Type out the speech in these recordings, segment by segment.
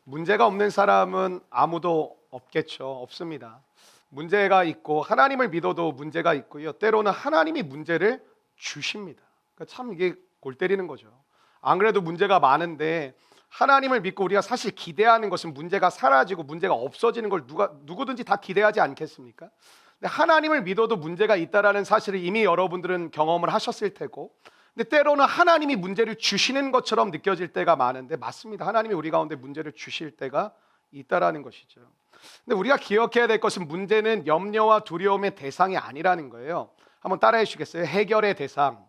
문제가 없는 사람은 아무도 없겠죠. 없습니다. 문제가 있고 하나님을 믿어도 문제가 있고요. 때로는 하나님이 문제를 주십니다. 그러니까 참 이게 골 때리는 거죠. 안 그래도 문제가 많은데 하나님을 믿고 우리가 사실 기대하는 것은 문제가 사라지고 문제가 없어지는 걸 누구든지 다 기대하지 않겠습니까? 근데 하나님을 믿어도 문제가 있다라는 사실을 이미 여러분들은 경험을 하셨을 테고, 근데 때로는 하나님이 문제를 주시는 것처럼 느껴질 때가 많은데, 맞습니다. 하나님이 우리 가운데 문제를 주실 때가 있다라는 것이죠. 근데 우리가 기억해야 될 것은 문제는 염려와 두려움의 대상이 아니라는 거예요. 한번 따라해 주시겠어요? 해결의 대상.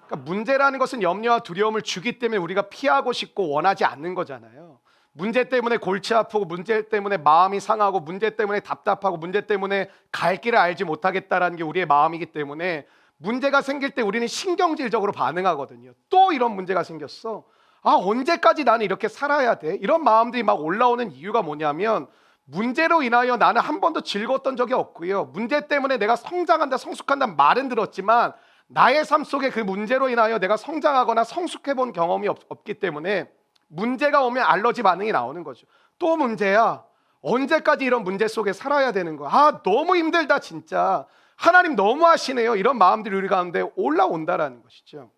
그러니까 문제라는 것은 염려와 두려움을 주기 때문에 우리가 피하고 싶고 원하지 않는 거잖아요. 문제 때문에 골치 아프고, 문제 때문에 마음이 상하고, 문제 때문에 답답하고, 문제 때문에 갈 길을 알지 못하겠다라는 게 우리의 마음이기 때문에 문제가 생길 때 우리는 신경질적으로 반응하거든요. 또 이런 문제가 생겼어. 언제까지 나는 이렇게 살아야 돼? 이런 마음들이 막 올라오는 이유가 뭐냐면, 문제로 인하여 나는 한 번도 즐거웠던 적이 없고요. 문제 때문에 내가 성장한다, 성숙한다는 말은 들었지만 나의 삶 속에 그 문제로 인하여 내가 성장하거나 성숙해 본 경험이 없기 때문에 문제가 오면 알러지 반응이 나오는 거죠. 또 문제야. 언제까지 이런 문제 속에 살아야 되는 거야? 너무 힘들다 진짜. 하나님 너무 하시네요. 이런 마음들이 우리 가운데 올라온다라는 것이죠.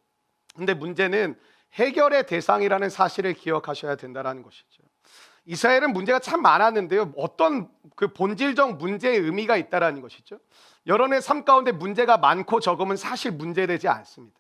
근데 문제는 해결의 대상이라는 사실을 기억하셔야 된다는 것이죠. 이스라엘은 문제가 참 많았는데요, 어떤 그 본질적 문제의 의미가 있다라는 것이죠. 여러분의 삶 가운데 문제가 많고 적으면 사실 문제되지 않습니다.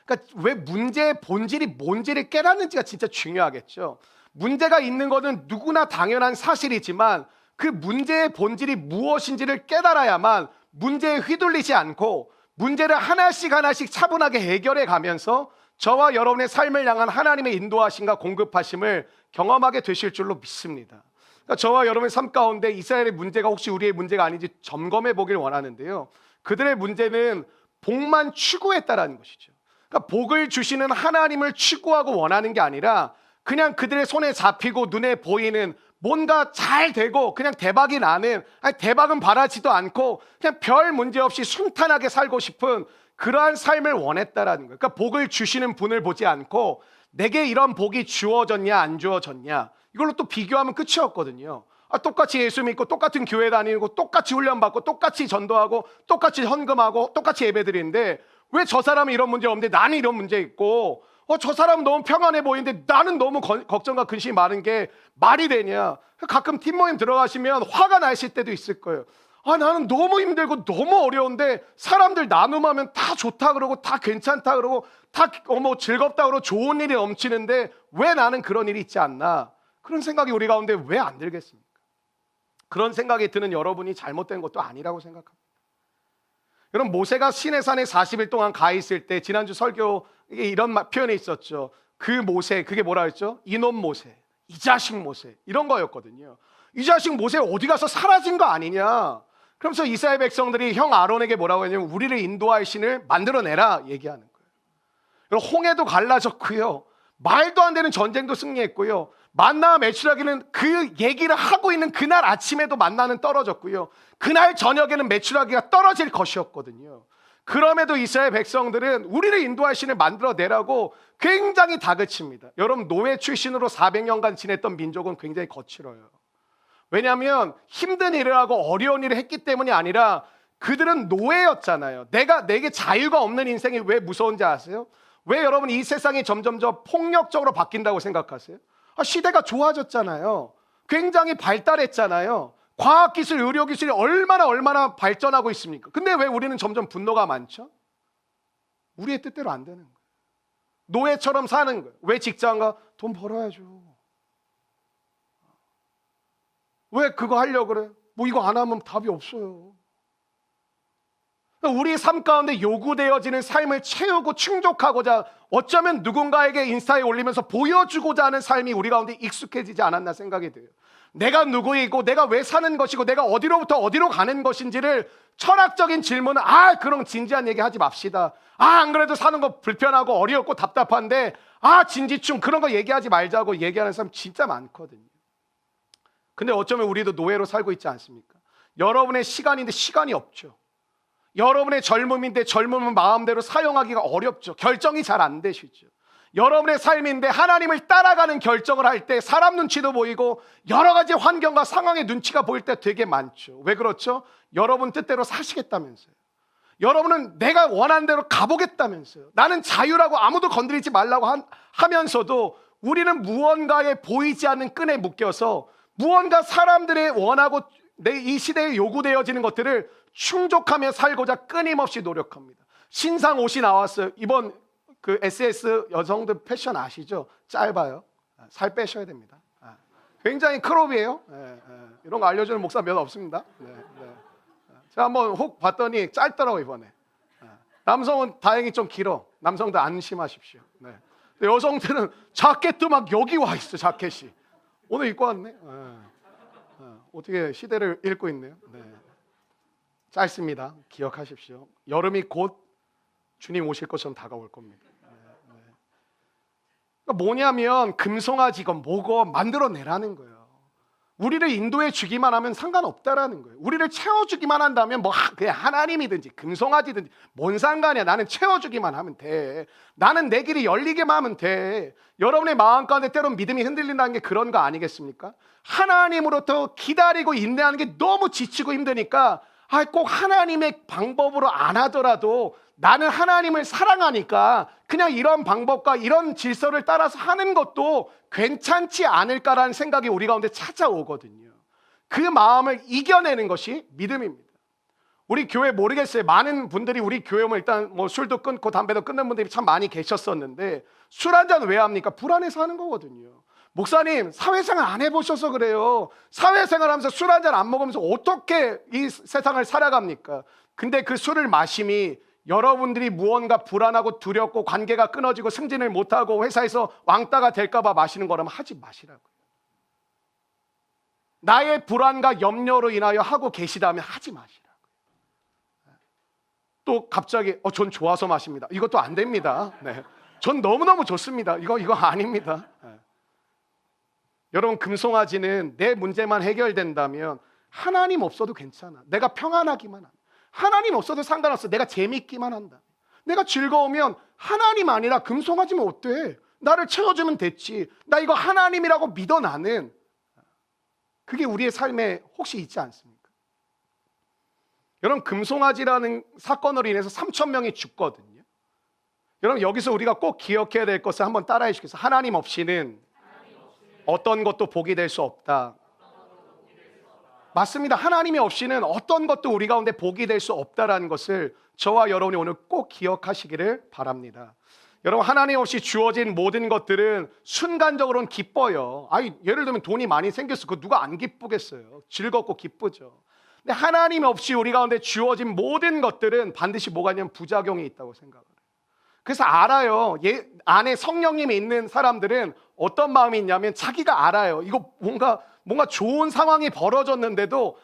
그러니까 왜 문제의 본질이 뭔지를 깨닫는지가 진짜 중요하겠죠. 문제가 있는 것은 누구나 당연한 사실이지만 그 문제의 본질이 무엇인지를 깨달아야만 문제에 휘둘리지 않고 문제를 하나씩 하나씩 차분하게 해결해 가면서 저와 여러분의 삶을 향한 하나님의 인도하심과 공급하심을 경험하게 되실 줄로 믿습니다. 그러니까 저와 여러분의 삶 가운데 이스라엘의 문제가 혹시 우리의 문제가 아닌지 점검해 보길 원하는데요, 그들의 문제는 복만 추구했다라는 것이죠. 그러니까 복을 주시는 하나님을 추구하고 원하는 게 아니라 그냥 그들의 손에 잡히고 눈에 보이는 뭔가 잘 되고 그냥 대박이 나는, 대박은 바라지도 않고 그냥 별 문제 없이 순탄하게 살고 싶은 그러한 삶을 원했다라는 거예요. 그러니까 복을 주시는 분을 보지 않고 내게 이런 복이 주어졌냐 안 주어졌냐 이걸로 또 비교하면 끝이 없거든요. 똑같이 예수 믿고 똑같은 교회 다니고 똑같이 훈련받고 똑같이 전도하고 똑같이 헌금하고 똑같이 예배드리는데 왜 저 사람은 이런 문제 없는데 나는 이런 문제 있고, 저 사람은 너무 평안해 보이는데 나는 너무 걱정과 근심이 많은 게 말이 되냐. 가끔 팀 모임 들어가시면 화가 나실 때도 있을 거예요. 나는 너무 힘들고 너무 어려운데 사람들 나눔하면 다 좋다 그러고 다 괜찮다 그러고 다 즐겁다 그러고 좋은 일이 넘치는데 왜 나는 그런 일이 있지 않나. 그런 생각이 우리 가운데 왜 안 들겠습니까? 그런 생각이 드는 여러분이 잘못된 것도 아니라고 생각합니다. 여러분, 모세가 시내산에 40일 동안 가 있을 때 지난주 설교에 이런 표현이 있었죠. 그 모세, 그게 뭐라 했죠? 이놈 모세, 이 자식 모세, 이런 거였거든요. 이 자식 모세 어디 가서 사라진 거 아니냐. 그러면서 이스라엘 백성들이 형 아론에게 뭐라고 했냐면 우리를 인도할 신을 만들어내라 얘기하는 거예요. 홍해도 갈라졌고요, 말도 안 되는 전쟁도 승리했고요, 만나와 메추라기는 그 얘기를 하고 있는 그날 아침에도 만나는 떨어졌고요, 그날 저녁에는 메추라기가 떨어질 것이었거든요. 그럼에도 이스라엘 백성들은 우리를 인도할 신을 만들어내라고 굉장히 다그칩니다. 여러분, 노예 출신으로 400년간 지냈던 민족은 굉장히 거칠어요. 왜냐하면 힘든 일을 하고 어려운 일을 했기 때문이 아니라 그들은 노예였잖아요. 내게 자유가 없는 인생이 왜 무서운지 아세요? 왜 여러분 이 세상이 점점 폭력적으로 바뀐다고 생각하세요? 시대가 좋아졌잖아요. 굉장히 발달했잖아요. 과학기술, 의료기술이 얼마나 발전하고 있습니까? 근데 왜 우리는 점점 분노가 많죠? 우리의 뜻대로 안 되는 거예요. 노예처럼 사는 거예요. 왜 직장가? 돈 벌어야죠. 왜 그거 하려고 그래? 이거 안 하면 답이 없어요. 우리 삶 가운데 요구되어지는 삶을 채우고 충족하고자 어쩌면 누군가에게 인스타에 올리면서 보여주고자 하는 삶이 우리 가운데 익숙해지지 않았나 생각이 돼요. 내가 누구이고 내가 왜 사는 것이고 내가 어디로부터 어디로 가는 것인지를 철학적인 질문은 그런 진지한 얘기 하지 맙시다. 안 그래도 사는 거 불편하고 어렵고 답답한데 진지충 그런 거 얘기하지 말자고 얘기하는 사람 진짜 많거든요. 근데 어쩌면 우리도 노예로 살고 있지 않습니까? 여러분의 시간인데 시간이 없죠. 여러분의 젊음인데 젊음은 마음대로 사용하기가 어렵죠. 결정이 잘 안 되시죠. 여러분의 삶인데 하나님을 따라가는 결정을 할 때 사람 눈치도 보이고 여러 가지 환경과 상황의 눈치가 보일 때 되게 많죠. 왜 그렇죠? 여러분 뜻대로 사시겠다면서요. 여러분은 내가 원하는 대로 가보겠다면서요. 나는 자유라고 아무도 건드리지 말라고 하면서도 우리는 무언가에 보이지 않는 끈에 묶여서 무언가 사람들의 원하고 이 시대에 요구되어지는 것들을 충족하며 살고자 끊임없이 노력합니다. 신상 옷이 나왔어요. 이번 그 SS 여성들 패션 아시죠? 짧아요. 살 빼셔야 됩니다. 굉장히 크롭이에요. 이런 거 알려주는 목사 몇 없습니다. 제가 한번 혹 봤더니 짧더라고 이번에. 남성은 다행히 좀 길어. 남성들 안심하십시오. 여성들은 자켓도 막 여기 와 있어. 자켓이 오늘 입고 왔네. 어떻게 시대를 읽고 있네요. 짧습니다. 기억하십시오. 여름이 곧 주님 오실 것처럼 다가올 겁니다. 그러니까 뭐냐면 금송아지건 뭐건 만들어내라는 거예요. 우리를 인도해 주기만 하면 상관없다라는 거예요. 우리를 채워주기만 한다면 뭐 그냥 하나님이든지 금송아지든지 뭔 상관이야. 나는 채워주기만 하면 돼. 나는 내 길이 열리게만 하면 돼. 여러분의 마음 가운데 때론 믿음이 흔들린다는 게 그런 거 아니겠습니까? 하나님으로부터 기다리고 인내하는 게 너무 지치고 힘드니까 꼭 하나님의 방법으로 안 하더라도 나는 하나님을 사랑하니까 그냥 이런 방법과 이런 질서를 따라서 하는 것도 괜찮지 않을까라는 생각이 우리 가운데 찾아오거든요. 그 마음을 이겨내는 것이 믿음입니다. 우리 교회 모르겠어요. 많은 분들이 우리 교회 오면 일단 뭐 술도 끊고 담배도 끊는 분들이 참 많이 계셨었는데 술 한잔 왜 합니까? 불안해서 하는 거거든요. 목사님 사회생활 안 해보셔서 그래요. 사회생활 하면서 술 한잔 안 먹으면서 어떻게 이 세상을 살아갑니까? 근데 그 술을 마심이 여러분들이 무언가 불안하고 두렵고 관계가 끊어지고 승진을 못하고 회사에서 왕따가 될까 봐 마시는 거라면 하지 마시라고요. 나의 불안과 염려로 인하여 하고 계시다면 하지 마시라고요. 또 갑자기 전 좋아서 마십니다. 이것도 안 됩니다. 전 너무너무 좋습니다. 이거 아닙니다. 여러분 금송아지는 내 문제만 해결된다면 하나님 없어도 괜찮아. 내가 평안하기만 한다. 하나님 없어도 상관없어. 내가 재밌기만 한다. 내가 즐거우면 하나님 아니라 금송아지면 어때? 나를 채워주면 됐지. 나 이거 하나님이라고 믿어. 나는 그게 우리의 삶에 혹시 있지 않습니까? 여러분 금송아지라는 사건으로 인해서 3,000명이 죽거든요. 여러분 여기서 우리가 꼭 기억해야 될 것을 한번 따라해 주시겠어요? 하나님 없이는 어떤 것도 복이 될 수 없다. 맞습니다. 하나님이 없이는 어떤 것도 우리 가운데 복이 될 수 없다라는 것을 저와 여러분이 오늘 꼭 기억하시기를 바랍니다. 여러분 하나님 없이 주어진 모든 것들은 순간적으로는 기뻐요. 예를 들면 돈이 많이 생겼어. 그거 누가 안 기쁘겠어요? 즐겁고 기쁘죠. 근데 하나님 없이 우리 가운데 주어진 모든 것들은 반드시 뭐가 있냐면 부작용이 있다고 생각을 해요. 그래서 알아요. 안에 성령님이 있는 사람들은 어떤 마음이 있냐면 자기가 알아요. 이거 뭔가 좋은 상황이 벌어졌는데도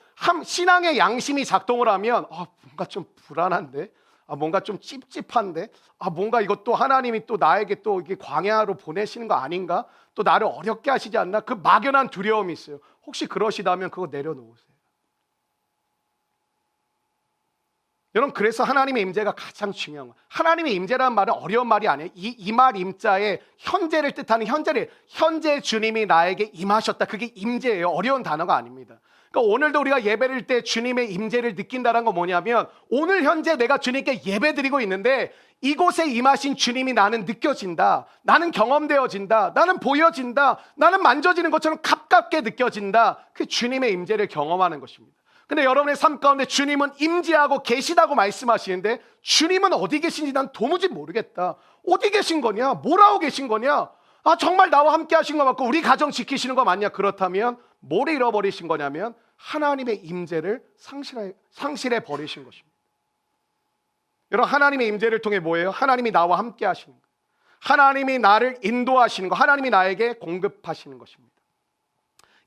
신앙의 양심이 작동을 하면 뭔가 좀 불안한데, 뭔가 좀 찝찝한데, 뭔가 이것도 하나님이 또 나에게 또 이게 광야로 보내시는 거 아닌가? 또 나를 어렵게 하시지 않나? 그 막연한 두려움이 있어요. 혹시 그러시다면 그거 내려놓으세요. 여러분 그래서 하나님의 임재가 가장 중요한 거예요. 하나님의 임재라는 말은 어려운 말이 아니에요. 이 말 임자에 현재를 뜻하는 현재 주님이 나에게 임하셨다. 그게 임재예요. 어려운 단어가 아닙니다. 그러니까 오늘도 우리가 예배를 때 주님의 임재를 느낀다는 건 뭐냐면 오늘 현재 내가 주님께 예배드리고 있는데 이곳에 임하신 주님이 나는 느껴진다. 나는 경험되어진다. 나는 보여진다. 나는 만져지는 것처럼 가깝게 느껴진다. 그 주님의 임재를 경험하는 것입니다. 근데 여러분의 삶 가운데 주님은 임재하고 계시다고 말씀하시는데 주님은 어디 계신지 난 도무지 모르겠다. 어디 계신 거냐? 뭐라고 계신 거냐? 정말 나와 함께 하신 거 맞고 우리 가정 지키시는 거 맞냐? 그렇다면 뭘 잃어버리신 거냐면 하나님의 임재를 상실해 버리신 것입니다. 여러분 하나님의 임재를 통해 뭐예요? 하나님이 나와 함께 하시는 거, 하나님이 나를 인도하시는 거, 하나님이 나에게 공급하시는 것입니다.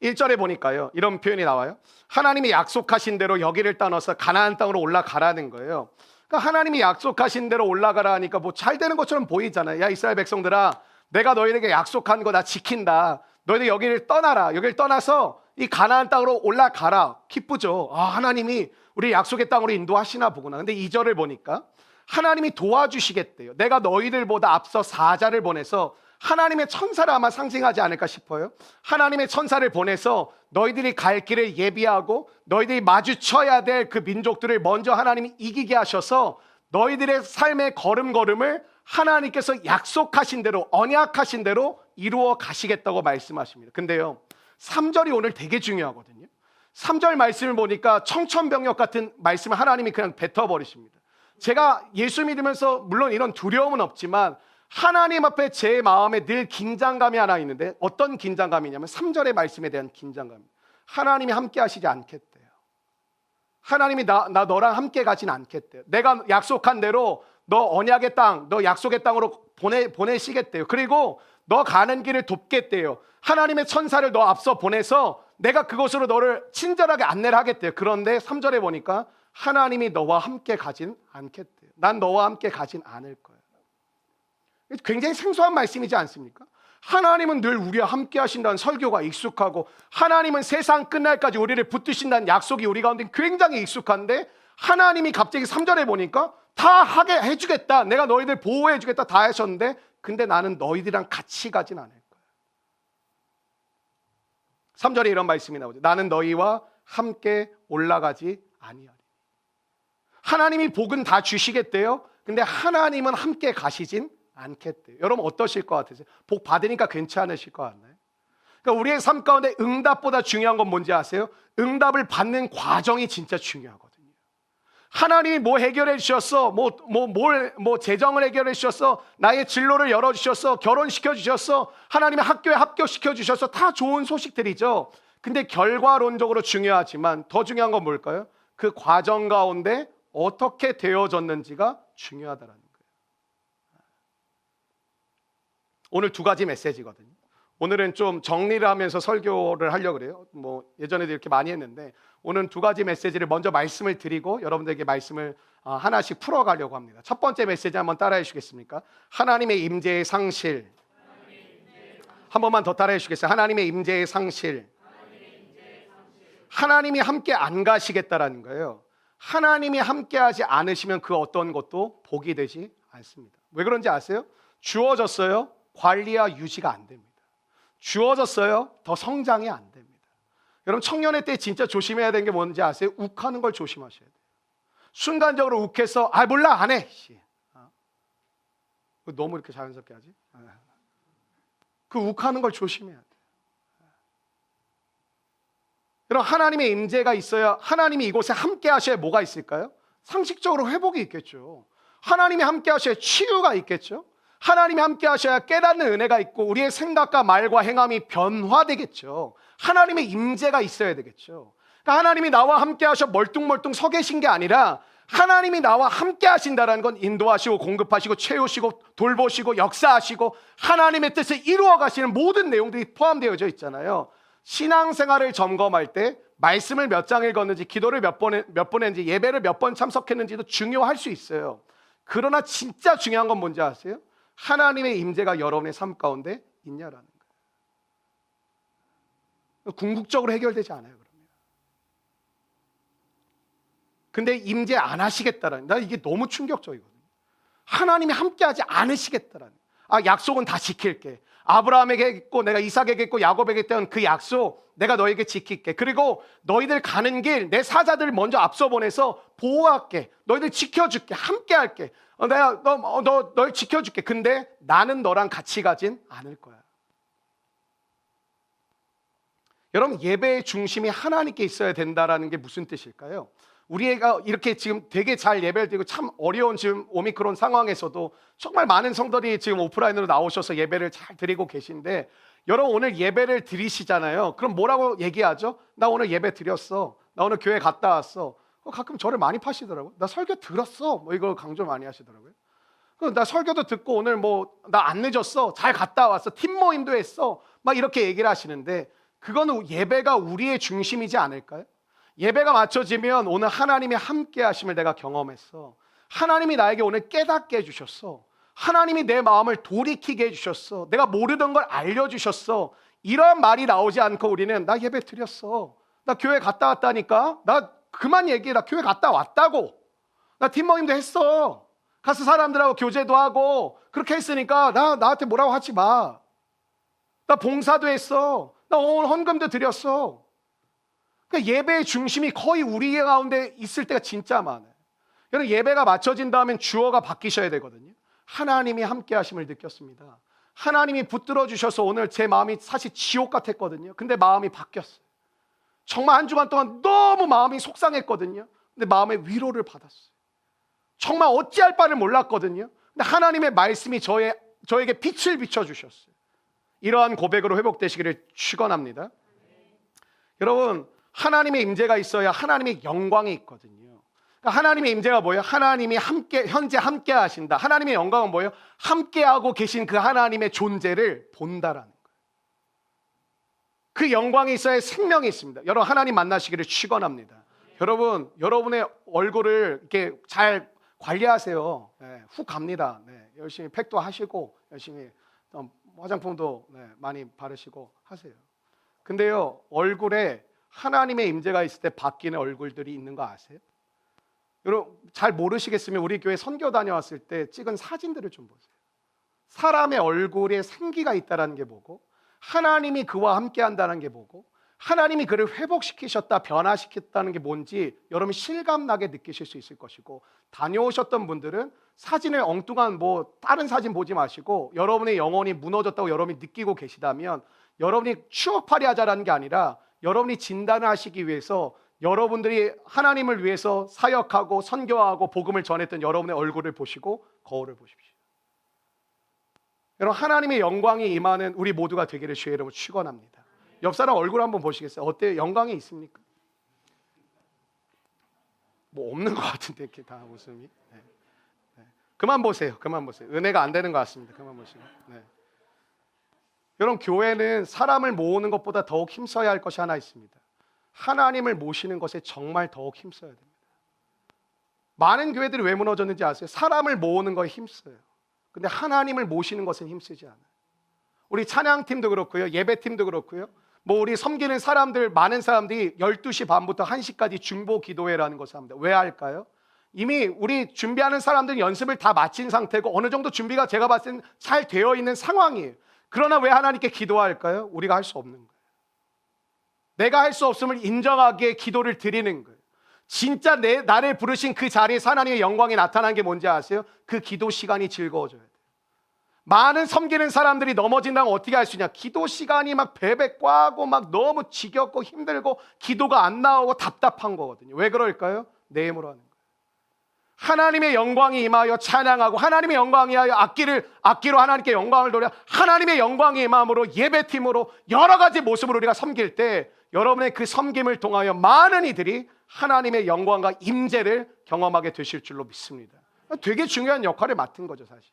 1절에 보니까요 이런 표현이 나와요. 하나님이 약속하신 대로 여기를 떠나서 가나안 땅으로 올라가라는 거예요. 그러니까 하나님이 약속하신 대로 올라가라 하니까 뭐 잘 되는 것처럼 보이잖아요. 야 이스라엘 백성들아, 내가 너희에게 약속한 거 나 지킨다. 너희들 여기를 떠나라. 여기를 떠나서 이 가나안 땅으로 올라가라. 기쁘죠. 하나님이 우리 약속의 땅으로 인도하시나 보구나. 근데 2절을 보니까 하나님이 도와주시겠대요. 내가 너희들보다 앞서 사자를 보내서 하나님의 천사를 아마 상징하지 않을까 싶어요. 하나님의 천사를 보내서 너희들이 갈 길을 예비하고 너희들이 마주쳐야 될 그 민족들을 먼저 하나님이 이기게 하셔서 너희들의 삶의 걸음걸음을 하나님께서 약속하신 대로, 언약하신 대로 이루어 가시겠다고 말씀하십니다. 근데요, 3절이 오늘 되게 중요하거든요. 3절 말씀을 보니까 청천벽력 같은 말씀을 하나님이 그냥 뱉어버리십니다. 제가 예수 믿으면서 물론 이런 두려움은 없지만 하나님 앞에 제 마음에 늘 긴장감이 하나 있는데, 어떤 긴장감이냐면 3절의 말씀에 대한 긴장감입니다. 하나님이 함께 하시지 않겠대요. 하나님이 나 너랑 함께 가진 않겠대요. 내가 약속한 대로 너 언약의 땅, 너 약속의 땅으로 보내시겠대요. 그리고 너 가는 길을 돕겠대요. 하나님의 천사를 너 앞서 보내서 내가 그곳으로 너를 친절하게 안내를 하겠대요. 그런데 3절에 보니까 하나님이 너와 함께 가진 않겠대요. 난 너와 함께 가진 않을 거예요. 굉장히 생소한 말씀이지 않습니까? 하나님은 늘 우리와 함께 하신다는 설교가 익숙하고, 하나님은 세상 끝날까지 우리를 붙드신다는 약속이 우리 가운데 굉장히 익숙한데, 하나님이 갑자기 3절에 보니까 다 하게 해주겠다, 내가 너희들 보호해주겠다 다 하셨는데, 근데 나는 너희들이랑 같이 가진 않을 거야. 3절에 이런 말씀이 나오죠. 나는 너희와 함께 올라가지 아니하리. 하나님이 복은 다 주시겠대요. 근데 하나님은 함께 가시진 않겠대요. 여러분 어떠실 것 같으세요? 복 받으니까 괜찮으실 것 같나요? 그러니까 우리의 삶 가운데 응답보다 중요한 건 뭔지 아세요? 응답을 받는 과정이 진짜 중요하거든요. 하나님이 뭐 해결해 주셨어, 뭐 재정을 해결해 주셨어, 나의 진로를 열어 주셨어, 결혼시켜 주셨어, 하나님의 학교에 합격시켜 주셨어, 다 좋은 소식들이죠. 근데 결과론적으로 중요하지만 더 중요한 건 뭘까요? 그 과정 가운데 어떻게 되어졌는지가 중요하다라는 거예요. 오늘 두 가지 메시지거든요. 오늘은 좀 정리를 하면서 설교를 하려고 그래요. 뭐 예전에도 이렇게 많이 했는데, 오늘은 두 가지 메시지를 먼저 말씀을 드리고 여러분들에게 말씀을 하나씩 풀어가려고 합니다. 첫 번째 메시지 한번 따라해 주시겠습니까? 하나님의 임재의 상실. 한 번만 더 따라해 주시겠어요? 하나님의 임재의 상실. 하나님이 함께 안 가시겠다라는 거예요. 하나님이 함께 하지 않으시면 그 어떤 것도 복이 되지 않습니다. 왜 그런지 아세요? 주어졌어요. 관리와 유지가 안 됩니다. 주어졌어요. 더 성장이 안 됩니다. 여러분 청년의 때 진짜 조심해야 되는 게 뭔지 아세요? 욱하는 걸 조심하셔야 돼요. 순간적으로 욱해서 몰라 안 해. 너무 이렇게 자연스럽게 하지? 그 욱하는 걸 조심해야 돼요. 여러분 하나님의 임재가 있어야, 하나님이 이곳에 함께 하셔야 뭐가 있을까요? 상식적으로 회복이 있겠죠. 하나님이 함께 하셔야 치유가 있겠죠. 하나님이 함께 하셔야 깨닫는 은혜가 있고 우리의 생각과 말과 행함이 변화되겠죠. 하나님의 임재가 있어야 되겠죠. 그러니까 하나님이 나와 함께 하셔 멀뚱멀뚱 서 계신 게 아니라, 하나님이 나와 함께 하신다는 건 인도하시고 공급하시고 채우시고 돌보시고 역사하시고 하나님의 뜻을 이루어 가시는 모든 내용들이 포함되어져 있잖아요. 신앙생활을 점검할 때 말씀을 몇 장 읽었는지, 기도를 몇 번 했는지, 예배를 몇 번 참석했는지도 중요할 수 있어요. 그러나 진짜 중요한 건 뭔지 아세요? 하나님의 임재가 여러분의 삶 가운데 있냐라는 거예요. 궁극적으로 해결되지 않아요. 그러면. 근데 임재 안 하시겠다라는, 나 이게 너무 충격적이거든요. 하나님이 함께하지 않으시겠다라는. 약속은 다 지킬게. 아브라함에게 했고 내가 이삭에게 했고 야곱에게 했던 그 약속 내가 너에게 지킬게. 그리고 너희들 가는 길 내 사자들을 먼저 앞서 보내서 보호할게. 너희들 지켜줄게. 함께할게. 내가 널 지켜줄게. 근데 나는 너랑 같이 가진 않을 거야. 여러분 예배의 중심이 하나님께 있어야 된다라는 게 무슨 뜻일까요? 우리가 이렇게 지금 되게 잘 예배를 드리고 참 어려운 지금 오미크론 상황에서도 정말 많은 성도들이 지금 오프라인으로 나오셔서 예배를 잘 드리고 계신데, 여러분 오늘 예배를 드리시잖아요. 그럼 뭐라고 얘기하죠? 나 오늘 예배 드렸어. 나 오늘 교회 갔다 왔어. 가끔 저를 많이 파시더라고요. 나 설교 들었어. 이걸 강조 많이 하시더라고요. 나 설교도 듣고 오늘 나 안 늦었어. 잘 갔다 왔어. 팀 모임도 했어. 막 이렇게 얘기를 하시는데, 그거는 예배가 우리의 중심이지 않을까요? 예배가 맞춰지면 오늘 하나님이 함께 하심을 내가 경험했어. 하나님이 나에게 오늘 깨닫게 해주셨어. 하나님이 내 마음을 돌이키게 해주셨어. 내가 모르던 걸 알려주셨어. 이런 말이 나오지 않고 우리는 나 예배 드렸어. 나 교회 갔다 왔다니까. 나 그만 얘기해. 나 교회 갔다 왔다고. 나 팀모임도 했어. 가서 사람들하고 교제도 하고 그렇게 했으니까 나한테 뭐라고 하지 마. 나 봉사도 했어. 나 오늘 헌금도 드렸어. 그러니까 예배의 중심이 거의 우리 가운데 있을 때가 진짜 많아요. 여러분, 예배가 맞춰진 다음엔 주어가 바뀌셔야 되거든요. 하나님이 함께 하심을 느꼈습니다. 하나님이 붙들어 주셔서 오늘 제 마음이 사실 지옥 같았거든요. 근데 마음이 바뀌었어요. 정말 한 주간 동안 너무 마음이 속상했거든요. 근데 마음의 위로를 받았어요. 정말 어찌할 바를 몰랐거든요. 근데 하나님의 말씀이 저에게 빛을 비춰주셨어요. 이러한 고백으로 회복되시기를 축원합니다. 여러분, 하나님의 임재가 있어야 하나님의 영광이 있거든요. 그러니까 하나님의 임재가 뭐예요? 하나님이 현재 함께 하신다. 하나님의 영광은 뭐예요? 함께하고 계신 그 하나님의 존재를 본다라는 거예요. 그 영광이 있어야 생명이 있습니다. 여러분, 하나님 만나시기를 축원합니다. 여러분, 여러분의 얼굴을 이렇게 잘 관리하세요. 네, 훅 갑니다. 네, 열심히 팩도 하시고 열심히 화장품도 많이 바르시고 하세요. 근데요, 얼굴에 하나님의 임재가 있을 때 바뀌는 얼굴들이 있는 거 아세요? 여러분, 잘 모르시겠으면 우리 교회 선교 다녀왔을 때 찍은 사진들을 좀 보세요. 사람의 얼굴에 생기가 있다는 게 뭐고, 하나님이 그와 함께 한다는 게 뭐고, 하나님이 그를 회복시키셨다, 변화시켰다는 게 뭔지 여러분이 실감나게 느끼실 수 있을 것이고, 다녀오셨던 분들은 사진을 엉뚱한 다른 사진 보지 마시고 여러분의 영혼이 무너졌다고 여러분이 느끼고 계시다면 여러분이 추억팔이 하자라는 게 아니라 여러분이 진단을 하시기 위해서 여러분들이 하나님을 위해서 사역하고 선교하고 복음을 전했던 여러분의 얼굴을 보시고 거울을 보십시오. 여러분, 하나님의 영광이 임하는 우리 모두가 되기를 주의 이름으로 축원합니다. 옆 사람 얼굴 한번 보시겠어요? 어때요? 영광이 있습니까? 없는 것 같은데 이렇게 다 웃음이. 네. 그만 보세요. 은혜가 안 되는 것 같습니다. 그만 보시고. 네. 여러분, 교회는 사람을 모으는 것보다 더욱 힘써야 할 것이 하나 있습니다. 하나님을 모시는 것에 정말 더욱 힘써야 됩니다. 많은 교회들이 왜 무너졌는지 아세요? 사람을 모으는 거에 힘써요. 근데 하나님을 모시는 것은 힘쓰지 않아요. 우리 찬양팀도 그렇고요, 예배팀도 그렇고요, 우리 섬기는 사람들, 많은 사람들이 12시 반부터 1시까지 중보 기도회라는 것을 합니다. 왜 할까요? 이미 우리 준비하는 사람들은 연습을 다 마친 상태고 어느 정도 준비가 제가 봤을 때는 잘 되어 있는 상황이에요. 그러나 왜 하나님께 기도할까요? 우리가 할 수 없는 거예요. 내가 할 수 없음을 인정하기에 기도를 드리는 거예요. 진짜 나를 부르신 그 자리에서 하나님의 영광이 나타나는 게 뭔지 아세요? 그 기도 시간이 즐거워져야 돼요. 많은 섬기는 사람들이 넘어진다면 어떻게 할 수 있냐? 기도 시간이 막 베베 꽈고 막 너무 지겹고 힘들고 기도가 안 나오고 답답한 거거든요. 왜 그럴까요? 내 힘으로 하는 거예요. 하나님의 영광이 임하여 찬양하고 하나님의 영광이 임하여 악기로 하나님께 영광을 돌려 하나님의 영광이 임함으로 예배팀으로 여러 가지 모습으로 우리가 섬길 때 여러분의 그 섬김을 통하여 많은 이들이 하나님의 영광과 임재를 경험하게 되실 줄로 믿습니다. 되게 중요한 역할을 맡은 거죠, 사실.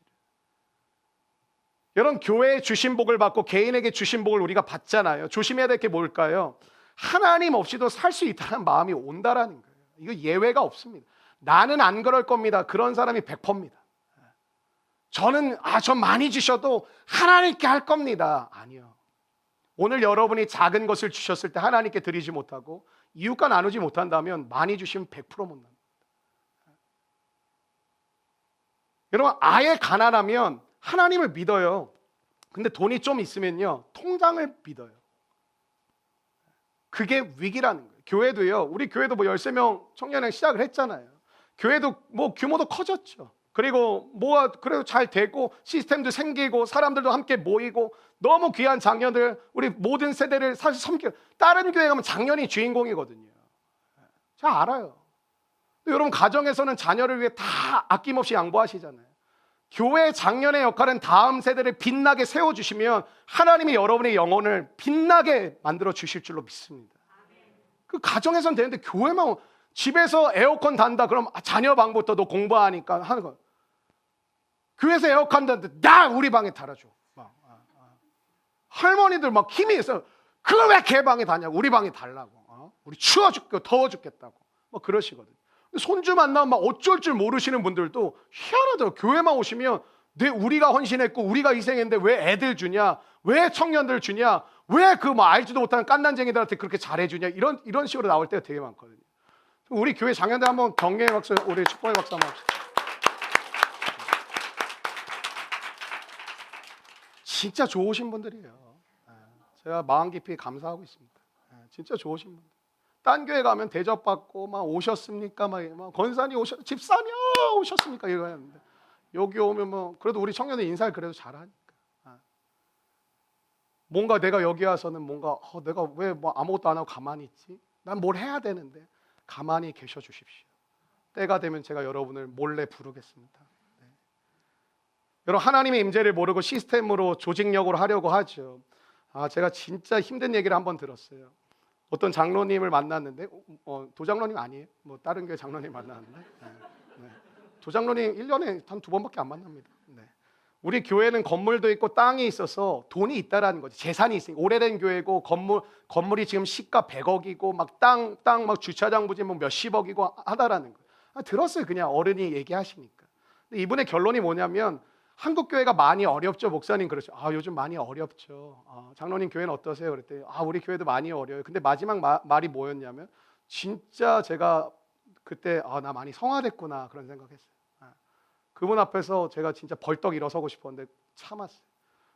여러분, 교회에 주신 복을 받고 개인에게 주신 복을 우리가 받잖아요. 조심해야 될 게 뭘까요? 하나님 없이도 살 수 있다는 마음이 온다라는 거예요. 이거 예외가 없습니다. 나는 안 그럴 겁니다. 그런 사람이 100%입니다. 전 많이 주셔도 하나님께 할 겁니다. 아니요. 오늘 여러분이 작은 것을 주셨을 때 하나님께 드리지 못하고 이웃과 나누지 못한다면 많이 주시면 100% 못 납니다. 여러분, 아예 가난하면 하나님을 믿어요. 근데 돈이 좀 있으면요, 통장을 믿어요. 그게 위기라는 거예요. 교회도요, 우리 교회도 13명 청년회 시작을 했잖아요. 교회도 규모도 커졌죠. 그리고 그래도 잘 되고 시스템도 생기고 사람들도 함께 모이고 너무 귀한 장년들, 우리 모든 세대를 사실 섬겨. 다른 교회 가면 장년이 주인공이거든요. 잘 알아요. 여러분, 가정에서는 자녀를 위해 다 아낌없이 양보하시잖아요. 교회 장년의 역할은 다음 세대를 빛나게 세워주시면 하나님이 여러분의 영혼을 빛나게 만들어 주실 줄로 믿습니다. 그 가정에서는 되는데 교회만, 집에서 에어컨 단다 그럼 자녀 방부터 너 공부하니까 하는 거. 교회에서 에어컨 단다, 나 우리 방에 달아줘. 할머니들 막 힘이 있어. 그걸 왜 걔 방에 다냐고. 우리 방에 달라고. 우리 추워 죽고 더워 죽겠다고. 그러시거든요. 손주 만나면 막 어쩔 줄 모르시는 분들도 희한하더라고요. 교회만 오시면 우리가 헌신했고 우리가 희생했는데 왜 애들 주냐, 왜 청년들 주냐, 왜 알지도 못하는 깐난쟁이들한테 그렇게 잘해주냐, 이런 식으로 나올 때가 되게 많거든요. 우리 교회 장년들 한번 경례의 박수, 우리 축복의 박수 한번 합시다. 진짜 좋으신 분들이에요. 제가 마음 깊이 감사하고 있습니다. 진짜 좋으신 분들. 딴 교회 가면 대접받고 막 오셨습니까? 막 권사님 집사님 오셨습니까? 이거 했는데 여기 오면 뭐 그래도 우리 청년들 인사를 그래도 잘하니까. 뭔가 내가 여기 와서는 뭔가 내가 왜 뭐 아무것도 안 하고 가만히 있지? 난 뭘 해야 되는데 가만히 계셔 주십시오. 때가 되면 제가 여러분을 몰래 부르겠습니다. 네. 여러분 하나님의 임재를 모르고 시스템으로 조직력으로 하려고 하죠. 제가 진짜 힘든 얘기를 한번 들었어요. 어떤 장로님을 만났는데 도장로님 아니에요? 뭐 다른 교회 장로님 만났는데 네. 도장로님 1년에 한 2번밖에 안 만납니다. 네. 우리 교회는 건물도 있고 땅이 있어서 돈이 있다라는 거지. 재산이 있으니 오래된 교회고 건물이 지금 시가 100억이고 막 땅 막 주차장 부지 뭐 몇십억이고 하다라는 거. 들었어요. 그냥 어른이 얘기하시니까. 근데 이분의 결론이 뭐냐면 한국 교회가 많이 어렵죠. 목사님 그러죠. 요즘 많이 어렵죠. 장로님 교회는 어떠세요? 그랬더니 우리 교회도 많이 어려워요. 근데 마지막 말이 뭐였냐면 진짜 제가 그때 나 많이 성화됐구나 그런 생각했어요. 그분 앞에서 제가 진짜 벌떡 일어서고 싶었는데 참았어요.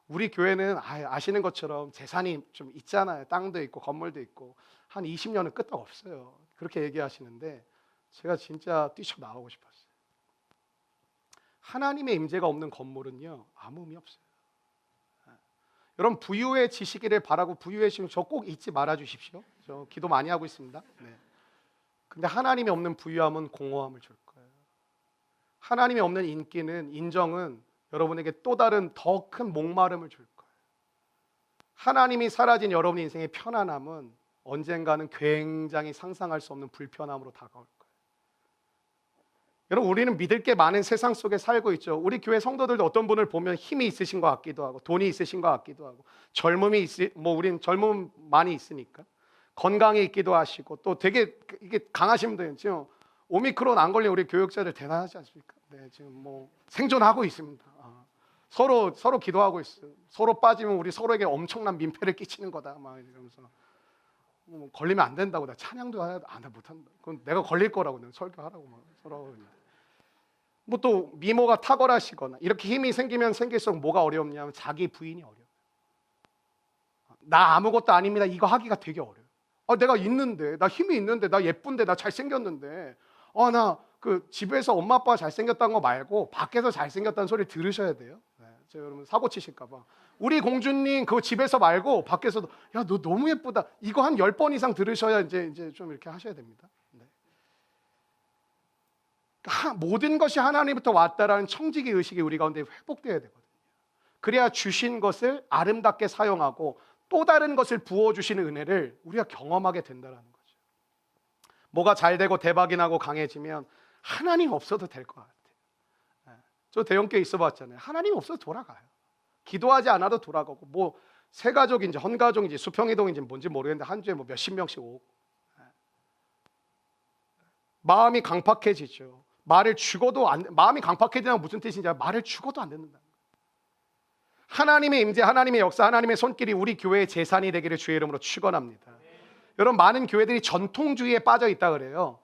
우리 교회는 아시는 것처럼 재산이 좀 있잖아요. 땅도 있고 건물도 있고 한 20년은 끄떡 없어요. 그렇게 얘기하시는데 제가 진짜 뛰쳐나오고 싶었어요. 하나님의 임재가 없는 건물은요 아무 의미 없어요. 여러분 부유해지시기를 바라고 부유해지면 저 꼭 잊지 말아 주십시오. 저 기도 많이 하고 있습니다. 네. 근데 하나님이 없는 부유함은 공허함을 줄 거예요. 하나님이 없는 인기는 인정은 여러분에게 또 다른 더 큰 목마름을 줄 거예요. 하나님이 사라진 여러분 인생의 편안함은 언젠가는 굉장히 상상할 수 없는 불편함으로 다가올 거예요. 여러분 우리는 믿을 게 많은 세상 속에 살고 있죠. 우리 교회 성도들도 어떤 분을 보면 힘이 있으신 것 같기도 하고 돈이 있으신 것 같기도 하고 우린 젊음 많이 있으니까 건강에 있기도 하시고 또 되게 이게 강하신 분들 지금 오미크론 안 걸린 우리 교육자들 대단하지 않습니까? 네, 지금 뭐 생존하고 있습니다. 서로 기도하고 있어요. 서로 빠지면 우리 서로에게 엄청난 민폐를 끼치는 거다. 막 이러면서 뭐 걸리면 안 된다고 나 찬양도 나 못한다. 그건 내가 걸릴 거라고 내가 설교하라고 막 서로. 뭐 또 미모가 탁월하시거나 이렇게 힘이 생기면 생길수록 뭐가 어렵냐면 자기 부인이 어려워요. 나 아무것도 아닙니다. 이거 하기가 되게 어려워요. 내가 있는데, 나 힘이 있는데, 나 예쁜데, 나 잘생겼는데, 나 그 집에서 엄마 아빠가 잘생겼다는 거 말고 밖에서 잘생겼다는 소리 들으셔야 돼요. 네, 여러분 사고 치실까봐. 우리 공주님 그 집에서 말고 밖에서도 야, 너 너무 예쁘다. 이거 한 10번 이상 들으셔야 이제 좀 이렇게 하셔야 됩니다. 네. 모든 것이 하나님부터 왔다라는 청지기 의식이 우리 가운데 회복되어야 되거든요. 그래야 주신 것을 아름답게 사용하고 또 다른 것을 부어주시는 은혜를 우리가 경험하게 된다는 거죠. 뭐가 잘 되고 대박이 나고 강해지면 하나님 없어도 될 것 같아요. 저 대형교회 있어봤잖아요. 하나님 없어도 돌아가요. 기도하지 않아도 돌아가고 뭐 세가족인지 헌가족인지 수평이동인지 뭔지 모르겠는데 한 주에 뭐 몇십 명씩 오고 마음이 강팍해지죠. 마음이 강팍해지는 무슨 뜻인지 말을 죽어도 안 듣는다. 하나님의 임재, 하나님의 역사, 하나님의 손길이 우리 교회의 재산이 되기를 주의 이름으로 축원합니다. 여러분 많은 교회들이 전통주의에 빠져 있다 그래요.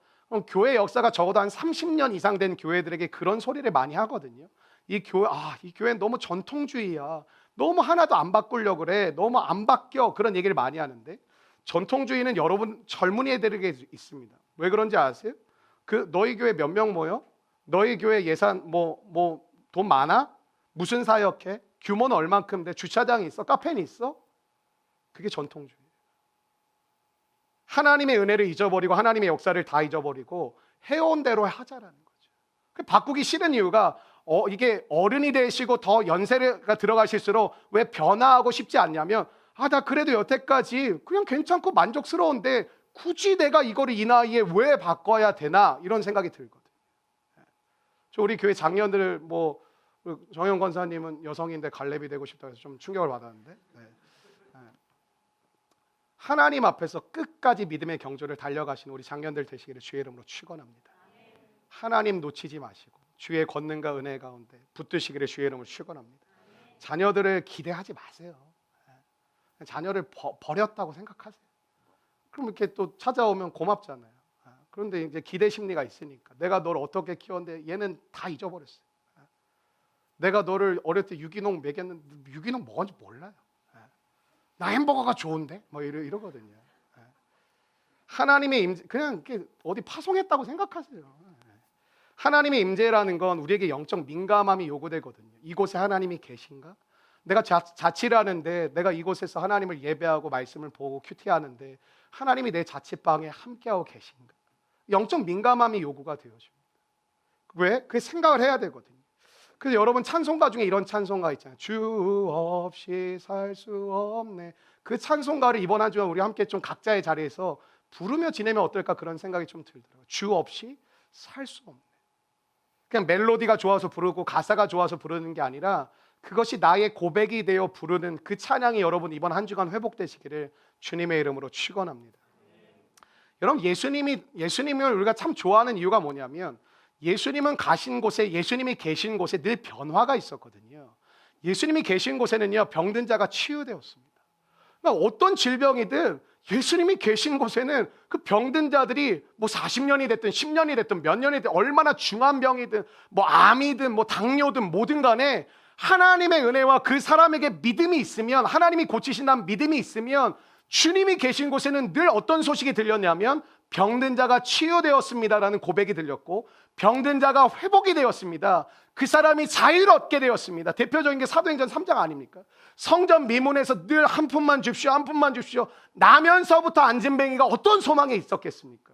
교회 역사가 적어도 한 30년 이상 된 교회들에게 그런 소리를 많이 하거든요. 이 교회는 너무 전통주의야. 너무 하나도 안 바꾸려고 그래. 너무 안 바뀌어. 그런 얘기를 많이 하는데 전통주의는 여러분 젊은 애들에게 있습니다. 왜 그런지 아세요? 너희 교회 몇 명 모여? 너희 교회 예산 돈 많아? 무슨 사역해? 규모는 얼만큼 돼? 주차장이 있어? 카페는 있어? 그게 전통주의. 하나님의 은혜를 잊어버리고 하나님의 역사를 다 잊어버리고 해온 대로 하자라는 거죠. 바꾸기 싫은 이유가 이게 어른이 되시고 더 연세가 들어가실수록 왜 변화하고 싶지 않냐면 나 그래도 여태까지 그냥 괜찮고 만족스러운데 굳이 내가 이거를 이 나이에 왜 바꿔야 되나 이런 생각이 들거든요. 우리 교회 장년들 정영 권사님은 여성인데 갈렙이 되고 싶다고 해서 좀 충격을 받았는데 하나님 앞에서 끝까지 믿음의 경주를 달려가시는 우리 장년들 되시기를 주의 이름으로 축원합니다. 하나님 놓치지 마시고 주의 권능과 은혜 가운데 붙드시기를 주의 이름으로 축원합니다. 자녀들을 기대하지 마세요. 자녀를 버렸다고 생각하세요. 그럼 이렇게 또 찾아오면 고맙잖아요. 그런데 이제 기대 심리가 있으니까 내가 널 어떻게 키웠는데 얘는 다 잊어버렸어요. 내가 너를 어릴 때 유기농 먹였는데 유기농 먹었는지 몰라요. 예. 나 햄버거가 좋은데 뭐 이러거든요. 예. 하나님의 임재, 그냥 이렇게 어디 파송했다고 생각하세요. 예. 하나님의 임재라는 건 우리에게 영적 민감함이 요구되거든요. 이곳에 하나님이 계신가? 내가 자취를 하는데 내가 이곳에서 하나님을 예배하고 말씀을 보고 큐티하는데 하나님이 내 자취방에 함께하고 계신가? 영적 민감함이 요구가 되어집니다. 왜? 그게 생각을 해야 되거든요. 그래서 여러분 찬송가 중에 이런 찬송가 있잖아요. 주 없이 살 수 없네. 그 찬송가를 이번 한 주간 우리 함께 좀 각자의 자리에서 부르며 지내면 어떨까 그런 생각이 좀 들더라고요. 주 없이 살 수 없네. 그냥 멜로디가 좋아서 부르고 가사가 좋아서 부르는 게 아니라 그것이 나의 고백이 되어 부르는 그 찬양이 여러분 이번 한 주간 회복되시기를 주님의 이름으로 축원합니다. 여러분 예수님을 우리가 참 좋아하는 이유가 뭐냐면 예수님은 가신 곳에, 예수님이 계신 곳에 늘 변화가 있었거든요. 예수님이 계신 곳에는요 병든 자가 치유되었습니다. 그러니까 어떤 질병이든 예수님이 계신 곳에는 그 병든 자들이 뭐 40년이 됐든 10년이 됐든 몇 년이 됐든 얼마나 중한 병이든 뭐 암이든 뭐 당뇨든 뭐든 간에 하나님의 은혜와 그 사람에게 믿음이 있으면, 하나님이 고치신다는 믿음이 있으면 주님이 계신 곳에는 늘 어떤 소식이 들렸냐면 병든 자가 치유되었습니다라는 고백이 들렸고 병든 자가 회복이 되었습니다. 그 사람이 자유를 얻게 되었습니다. 대표적인 게 사도행전 3장 아닙니까? 성전 미문에서 늘 한 푼만 줍시오, 한 푼만 줍시오. 나면서부터 앉은뱅이가 어떤 소망이 있었겠습니까?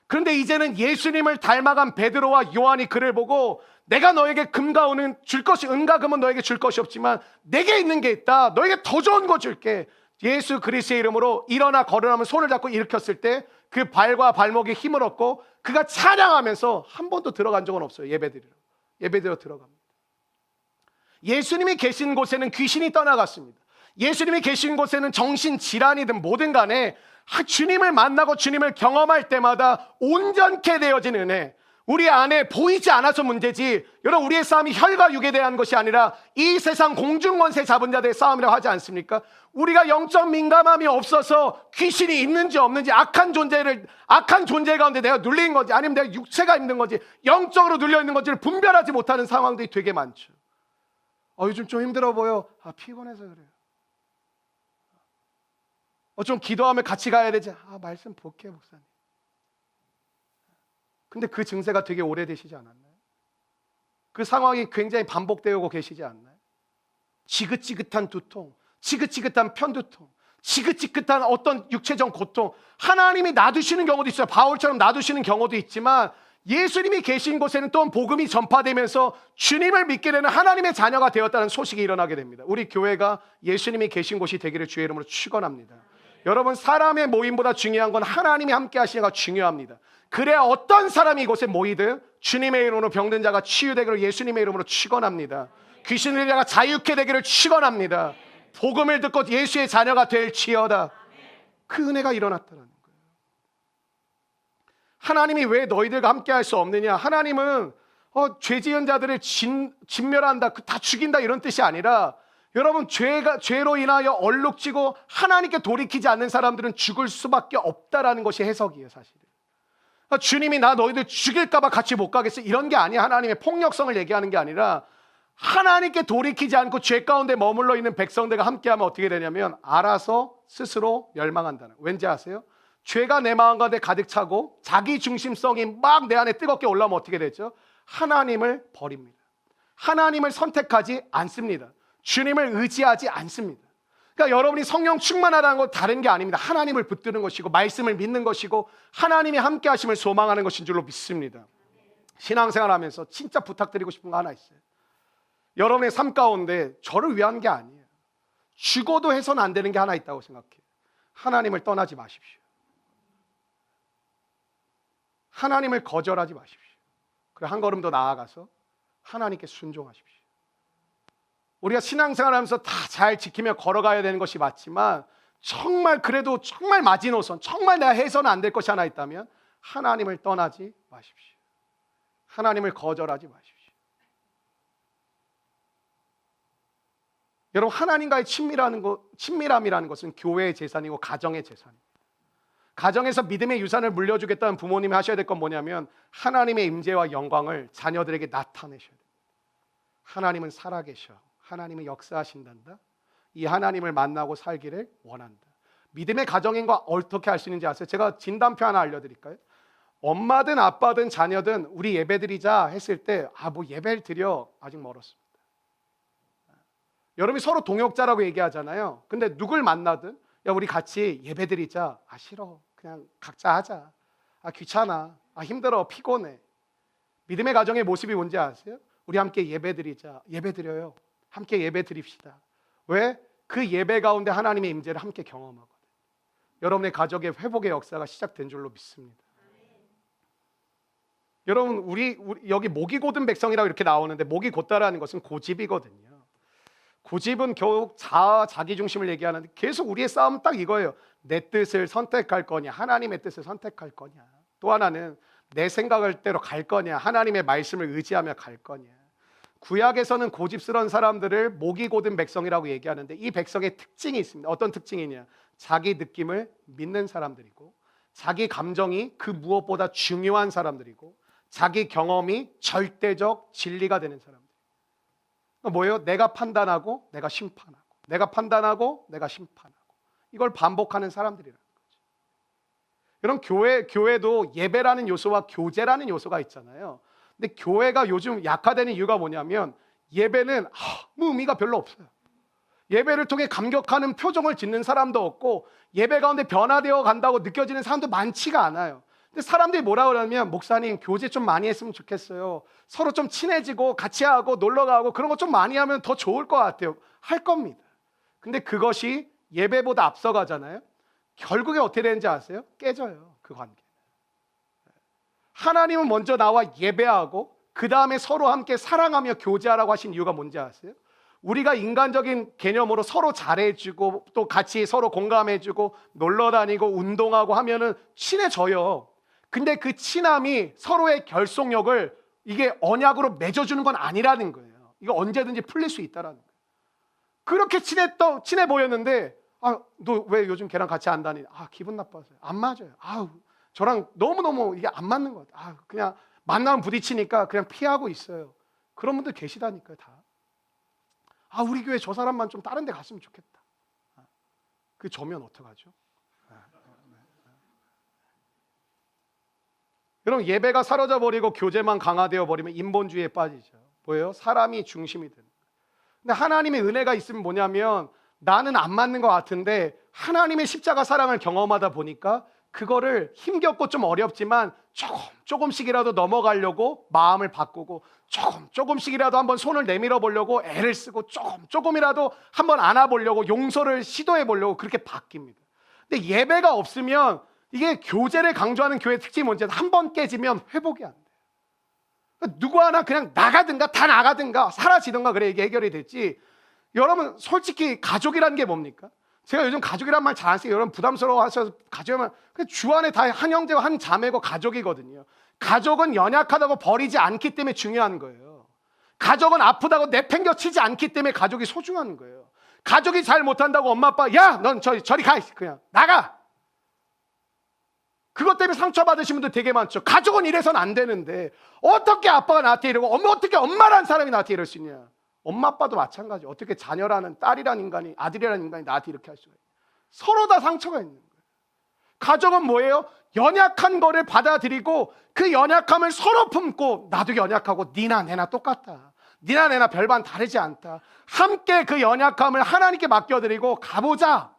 그런데 이제는 예수님을 닮아간 베드로와 요한이 그를 보고 내가 너에게 금과 은은 줄 것이, 은과 금은 너에게 줄 것이 없지만 내게 있는 게 있다. 너에게 더 좋은 거 줄게. 예수 그리스도의 이름으로 일어나 걸으라면 손을 잡고 일으켰을 때 그 발과 발목에 힘을 얻고 그가 찬양하면서 한 번도 들어간 적은 없어요. 예배드리러 들어갑니다. 예수님이 계신 곳에는 귀신이 떠나갔습니다. 예수님이 계신 곳에는 정신질환이든 뭐든 간에 주님을 만나고 주님을 경험할 때마다 온전케 되어진 은혜, 우리 안에 보이지 않아서 문제지 여러분 우리의 싸움이 혈과 육에 대한 것이 아니라 이 세상 공중권세 잡은 자들의 싸움이라고 하지 않습니까? 우리가 영적 민감함이 없어서 귀신이 있는지 없는지 악한 존재 가운데 내가 눌린 건지 아니면 내가 육체가 있는 건지 영적으로 눌려 있는 건지를 분별하지 못하는 상황들이 되게 많죠. 요즘 좀 힘들어 보여. 피곤해서 그래요. 좀 기도하면 같이 가야 되지. 말씀 볼게요 목사님. 근데 그 증세가 되게 오래되시지 않았나요? 그 상황이 굉장히 반복되고 계시지 않나요? 지긋지긋한 두통, 지긋지긋한 편두통, 지긋지긋한 어떤 육체적 고통, 하나님이 놔두시는 경우도 있어요. 바울처럼 놔두시는 경우도 있지만 예수님이 계신 곳에는 또 복음이 전파되면서 주님을 믿게 되는 하나님의 자녀가 되었다는 소식이 일어나게 됩니다. 우리 교회가 예수님이 계신 곳이 되기를 주의 이름으로 축원합니다. 여러분 사람의 모임보다 중요한 건 하나님이 함께 하시는 게 중요합니다. 그래야 어떤 사람이 이곳에 모이든 주님의 이름으로 병든 자가 치유되기를 예수님의 이름으로 축원합니다. 귀신 들린 자가 자유케 되기를 축원합니다. 복음을 듣고 예수의 자녀가 될지어다. 그 은혜가 일어났다는 거예요. 하나님이 왜 너희들과 함께 할 수 없느냐? 하나님은 죄 지은 자들을 진멸한다, 다 죽인다 이런 뜻이 아니라 여러분 죄로 인하여 얼룩지고 하나님께 돌이키지 않는 사람들은 죽을 수밖에 없다라는 것이 해석이에요. 사실은 주님이 나 너희들 죽일까 봐 같이 못 가겠어 이런 게 아니야. 하나님의 폭력성을 얘기하는 게 아니라 하나님께 돌이키지 않고 죄 가운데 머물러 있는 백성들과 함께하면 어떻게 되냐면 알아서 스스로 멸망한다는. 왠지 아세요? 죄가 내 마음 가운데 가득 차고 자기 중심성이 막 내 안에 뜨겁게 올라오면 어떻게 되죠? 하나님을 버립니다. 하나님을 선택하지 않습니다. 주님을 의지하지 않습니다. 그러니까 여러분이 성령 충만하다는 건 다른 게 아닙니다. 하나님을 붙드는 것이고 말씀을 믿는 것이고 하나님이 함께 하심을 소망하는 것인 줄로 믿습니다. 신앙생활하면서 진짜 부탁드리고 싶은 거 하나 있어요. 여러분의 삶 가운데 저를 위한 게 아니에요. 죽어도 해서는 안 되는 게 하나 있다고 생각해요. 하나님을 떠나지 마십시오. 하나님을 거절하지 마십시오. 그리고 한 걸음 더 나아가서 하나님께 순종하십시오. 우리가 신앙생활하면서 다 잘 지키며 걸어가야 되는 것이 맞지만 정말 그래도 정말 마지노선, 정말 내가 해서는 안 될 것이 하나 있다면 하나님을 떠나지 마십시오. 하나님을 거절하지 마십시오. 여러분 하나님과의 친밀함이라는 것은 교회의 재산이고 가정의 재산입니다. 가정에서 믿음의 유산을 물려주겠다는 부모님이 하셔야 될 건 뭐냐면 하나님의 임재와 영광을 자녀들에게 나타내셔야 됩니다. 하나님은 살아계셔. 하나님은 역사하신단다. 이 하나님을 만나고 살기를 원한다. 믿음의 가정인과 어떻게 할 수 있는지 아세요? 제가 진단표 하나 알려드릴까요? 엄마든 아빠든 자녀든 우리 예배드리자 했을 때 뭐 예배를 드려 아직 멀었습니다. 여러분이 서로 동역자라고 얘기하잖아요. 근데 누굴 만나든 야 우리 같이 예배드리자. 싫어. 그냥 각자 하자. 귀찮아. 힘들어. 피곤해. 믿음의 가정의 모습이 뭔지 아세요? 우리 함께 예배드리자. 예배드려요. 함께 예배드립시다. 왜? 그 예배 가운데 하나님의 임재를 함께 경험하거든요. 여러분의 가족의 회복의 역사가 시작된 줄로 믿습니다. 여러분 우리 여기 목이 곧은 백성이라고 이렇게 나오는데 목이 곧다라는 것은 고집이거든요. 고집은 결국 자기 중심을 얘기하는데 계속 우리의 싸움은 딱 이거예요. 내 뜻을 선택할 거냐 하나님의 뜻을 선택할 거냐. 또 하나는 내 생각을 대로 갈 거냐 하나님의 말씀을 의지하며 갈 거냐. 구약에서는 고집스러운 사람들을 목이 곧은 백성이라고 얘기하는데 이 백성의 특징이 있습니다. 어떤 특징이냐. 자기 느낌을 믿는 사람들이고 자기 감정이 그 무엇보다 중요한 사람들이고 자기 경험이 절대적 진리가 되는 사람들. 뭐예요? 내가 판단하고 내가 심판하고 내가 판단하고 내가 심판하고 이걸 반복하는 사람들이라는 거죠. 여러분 교회도 예배라는 요소와 교제라는 요소가 있잖아요. 근데 교회가 요즘 약화되는 이유가 뭐냐면 예배는 아무 의미가 별로 없어요. 예배를 통해 감격하는 표정을 짓는 사람도 없고 예배 가운데 변화되어 간다고 느껴지는 사람도 많지가 않아요. 근데 사람들이 뭐라 그러냐면 목사님 교제 좀 많이 했으면 좋겠어요. 서로 좀 친해지고 같이 하고 놀러 가고 그런 거 좀 많이 하면 더 좋을 것 같아요. 할 겁니다. 근데 그것이 예배보다 앞서가잖아요. 결국에 어떻게 되는지 아세요? 깨져요. 그 관계. 하나님은 먼저 나와 예배하고 그 다음에 서로 함께 사랑하며 교제하라고 하신 이유가 뭔지 아세요? 우리가 인간적인 개념으로 서로 잘해주고 또 같이 서로 공감해주고 놀러다니고 운동하고 하면은 친해져요. 근데 그 친함이 서로의 결속력을 이게 언약으로 맺어주는 건 아니라는 거예요. 이거 언제든지 풀릴 수 있다라는 거예요. 그렇게 친해 보였는데 너 왜 요즘 걔랑 같이 안 다니니? 기분 나빠서요. 안 맞아요. 저랑 너무너무 이게 안 맞는 것 같아요. 그냥 만나면 부딪히니까 그냥 피하고 있어요. 그런 분들 계시다니까요. 다. 우리 교회 저 사람만 좀 다른 데 갔으면 좋겠다. 그 저면 어떡하죠? 여러분 예배가 사라져 버리고 교제만 강화되어 버리면 인본주의에 빠지죠. 뭐예요? 사람이 중심이 되는 거예요. 근데 하나님의 은혜가 있으면 뭐냐면 나는 안 맞는 것 같은데 하나님의 십자가 사랑을 경험하다 보니까 그거를 힘겹고 좀 어렵지만 조금씩이라도 넘어가려고 마음을 바꾸고 조금씩이라도 한번 손을 내밀어 보려고 애를 쓰고 조금이라도 한번 안아보려고 용서를 시도해 보려고 그렇게 바뀝니다. 근데 예배가 없으면 이게 교제를 강조하는 교회 특징이 뭔지 한 번 깨지면 회복이 안 돼요. 누구 하나 그냥 나가든가 다 나가든가 사라지든가 그래 이게 해결이 됐지. 여러분 솔직히 가족이라는 게 뭡니까? 제가 요즘 가족이란 말 잘 안 써요. 여러분 부담스러워하셔서 가족이란 주 안에 다 한 형제와 한 자매고 가족이거든요. 가족은 연약하다고 버리지 않기 때문에 중요한 거예요. 가족은 아프다고 내팽겨치지 않기 때문에 가족이 소중한 거예요. 가족이 잘 못한다고 엄마 아빠 야 넌 저리 가 그냥 나가. 그것 때문에 상처받으신 분들 되게 많죠. 가족은 이래서는 안 되는데 어떻게 아빠가 나한테 이러고 어떻게 엄마라는 사람이 나한테 이럴 수 있냐. 엄마 아빠도 마찬가지. 어떻게 자녀라는 딸이라는 인간이 아들이라는 인간이 나한테 이렇게 할 수가 있냐. 서로 다 상처가 있는 거예요. 가족은 뭐예요? 연약한 거를 받아들이고 그 연약함을 서로 품고 나도 연약하고 니나 내나 똑같다. 니나 내나 별반 다르지 않다. 함께 그 연약함을 하나님께 맡겨드리고 가보자.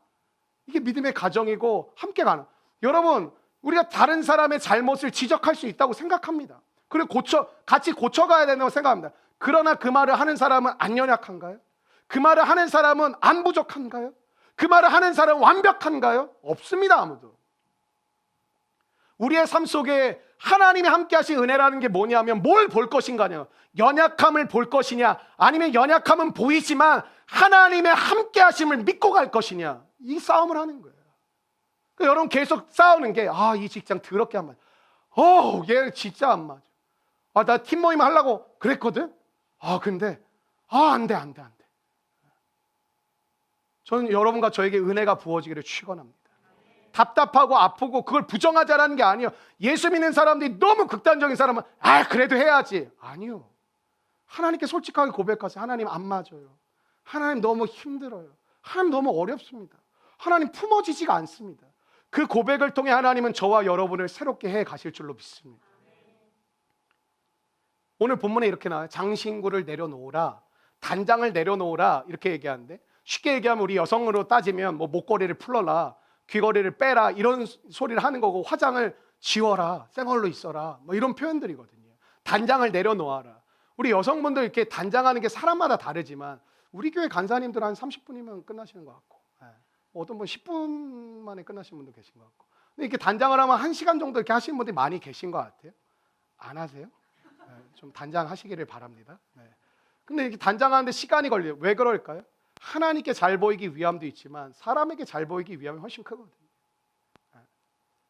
이게 믿음의 가정이고 함께 가는. 여러분 우리가 다른 사람의 잘못을 지적할 수 있다고 생각합니다. 그리고 같이 고쳐가야 된다고 생각합니다. 그러나 그 말을 하는 사람은 안 연약한가요? 그 말을 하는 사람은 안 부족한가요? 그 말을 하는 사람은 완벽한가요? 없습니다. 아무도. 우리의 삶 속에 하나님이 함께 하신 은혜라는 게 뭐냐면 뭘 볼 것인가냐. 연약함을 볼 것이냐 아니면 연약함은 보이지만 하나님의 함께 하심을 믿고 갈 것이냐. 이 싸움을 하는 거예요. 여러분 계속 싸우는 게 이 직장 더럽게 안 맞아. 얘 진짜 안 맞아. 나 팀 모임 하려고 그랬거든. 근데 안 돼. 저는 여러분과 저에게 은혜가 부어지기를 축원합니다. 답답하고 아프고 그걸 부정하자라는 게 아니에요. 예수 믿는 사람들이 너무 극단적인 사람은 그래도 해야지. 아니요. 하나님께 솔직하게 고백하세요. 하나님 안 맞아요. 하나님 너무 힘들어요. 하나님 너무 어렵습니다. 하나님 품어지지가 않습니다. 그 고백을 통해 하나님은 저와 여러분을 새롭게 해 가실 줄로 믿습니다. 오늘 본문에 이렇게 나와요. 장신구를 내려놓으라, 단장을 내려놓으라 이렇게 얘기하는데, 쉽게 얘기하면 우리 여성으로 따지면 뭐 목걸이를 풀어라, 귀걸이를 빼라 이런 소리를 하는 거고, 화장을 지워라, 쌩얼로 있어라 뭐 이런 표현들이거든요. 단장을 내려놓아라. 우리 여성분들 이렇게 단장하는 게 사람마다 다르지만 우리 교회 간사님들 한 30분이면 끝나시는 것 같고, 어떤 분 10분 만에 끝나시는 분도 계신 것 같고, 근데 이렇게 단장을 하면 1시간 정도 이렇게 하시는 분들이 많이 계신 것 같아요. 안 하세요? 좀 단장하시기를 바랍니다. 근데 이렇게 단장하는데 시간이 걸려요. 왜 그럴까요? 하나님께 잘 보이기 위함도 있지만 사람에게 잘 보이기 위함이 훨씬 크거든요.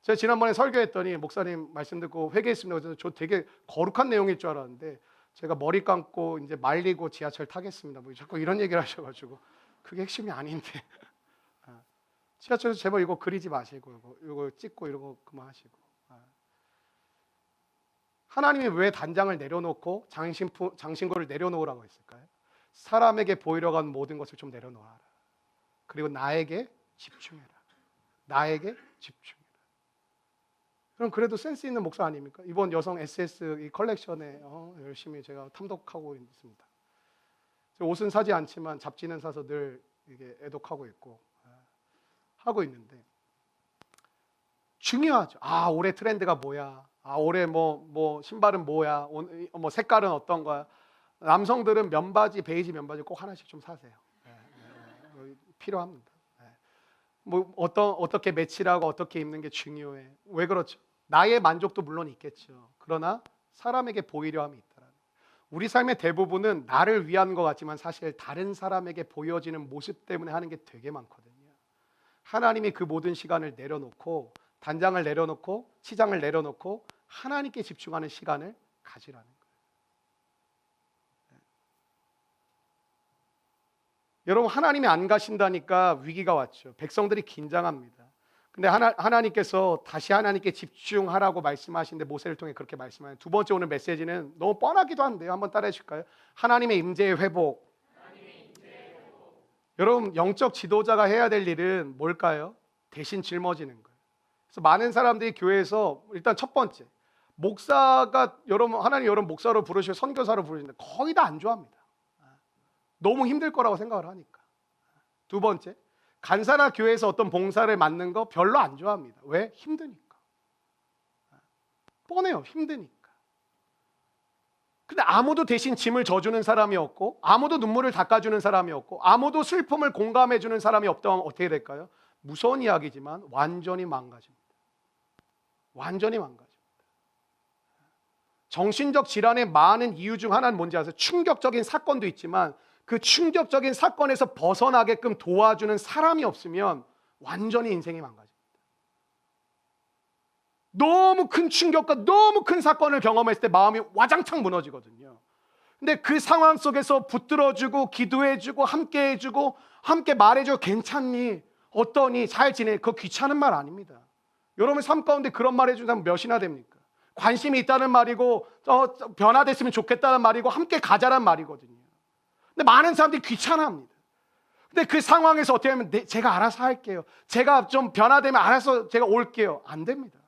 제가 지난번에 설교했더니 목사님 말씀 듣고 회개했습니다. 그래서 저 되게 거룩한 내용일 줄 알았는데, 제가 머리 감고 이제 말리고 지하철 타겠습니다. 뭐 자꾸 이런 얘기를 하셔가지고 그게 핵심이 아닌데 지하철에서 제발 이거 그리지 마시고 이거 찍고 이러고 그만하시고. 하나님이 왜 단장을 내려놓고 장신구를 내려놓으라고 했을까요? 사람에게 보이려고 하는 모든 것을 좀 내려놓아라. 그리고 나에게 집중해라. 나에게 집중해라. 그럼 그래도 센스 있는 목사 아닙니까? 이번 여성 SS 이 컬렉션에 열심히 제가 탐독하고 있습니다. 옷은 사지 않지만 잡지는 사서 늘 이게 애독하고 있고 하고 있는데, 중요하죠. 올해 트렌드가 뭐야? 올해 뭐 신발은 뭐야? 뭐 색깔은 어떤 거야? 남성들은 면바지, 베이지 면바지 꼭 하나씩 좀 사세요. 필요합니다. 뭐 어떻게 매치하고 어떻게 입는 게 중요해. 왜 그렇죠? 나의 만족도 물론 있겠죠. 그러나 사람에게 보이려 함이 있다라는. 우리 삶의 대부분은 나를 위한 것 같지만 사실 다른 사람에게 보여지는 모습 때문에 하는 게 되게 많거든요. 하나님이 그 모든 시간을 내려놓고, 단장을 내려놓고, 치장을 내려놓고 하나님께 집중하는 시간을 가지라는 거예요. 여러분, 하나님이 안 가신다니까 위기가 왔죠. 백성들이 긴장합니다. 근데 하나님께서 다시 하나님께 집중하라고 말씀하시는데 모세를 통해 그렇게 말씀하는 두 번째 오늘 메시지는 너무 뻔하기도 한데요. 한번 따라해 주실까요? 하나님의 임재의 회복. 여러분, 영적 지도자가 해야 될 일은 뭘까요? 대신 짊어지는 거예요. 그래서 많은 사람들이 교회에서 일단 첫 번째, 목사가 하나님 여러분 목사로 부르시고 선교사로 부르시는데 거의 다 안 좋아합니다. 너무 힘들 거라고 생각을 하니까. 두 번째, 간사나 교회에서 어떤 봉사를 맡는 거 별로 안 좋아합니다. 왜? 힘드니까. 뻔해요. 힘드니까. 근데 아무도 대신 짐을 져주는 사람이 없고, 아무도 눈물을 닦아주는 사람이 없고, 아무도 슬픔을 공감해주는 사람이 없다면 어떻게 될까요? 무서운 이야기지만 완전히 망가집니다. 완전히 망가집니다. 정신적 질환의 많은 이유 중 하나는 뭔지 아세요? 충격적인 사건도 있지만 그 충격적인 사건에서 벗어나게끔 도와주는 사람이 없으면 완전히 인생이 망가집니다. 너무 큰 충격과 너무 큰 사건을 경험했을 때 마음이 와장창 무너지거든요. 근데 그 상황 속에서 붙들어주고 기도해주고 함께해주고 함께 말해주고 괜찮니? 어떠니? 잘 지내? 그거 귀찮은 말 아닙니다. 여러분 삶 가운데 그런 말 해주는 사람 몇이나 됩니까? 관심이 있다는 말이고 변화됐으면 좋겠다는 말이고 함께 가자란 말이거든요. 근데 많은 사람들이 귀찮아합니다. 근데 그 상황에서 어떻게 하면 제가 알아서 할게요. 제가 좀 변화되면 알아서 제가 올게요. 안 됩니다.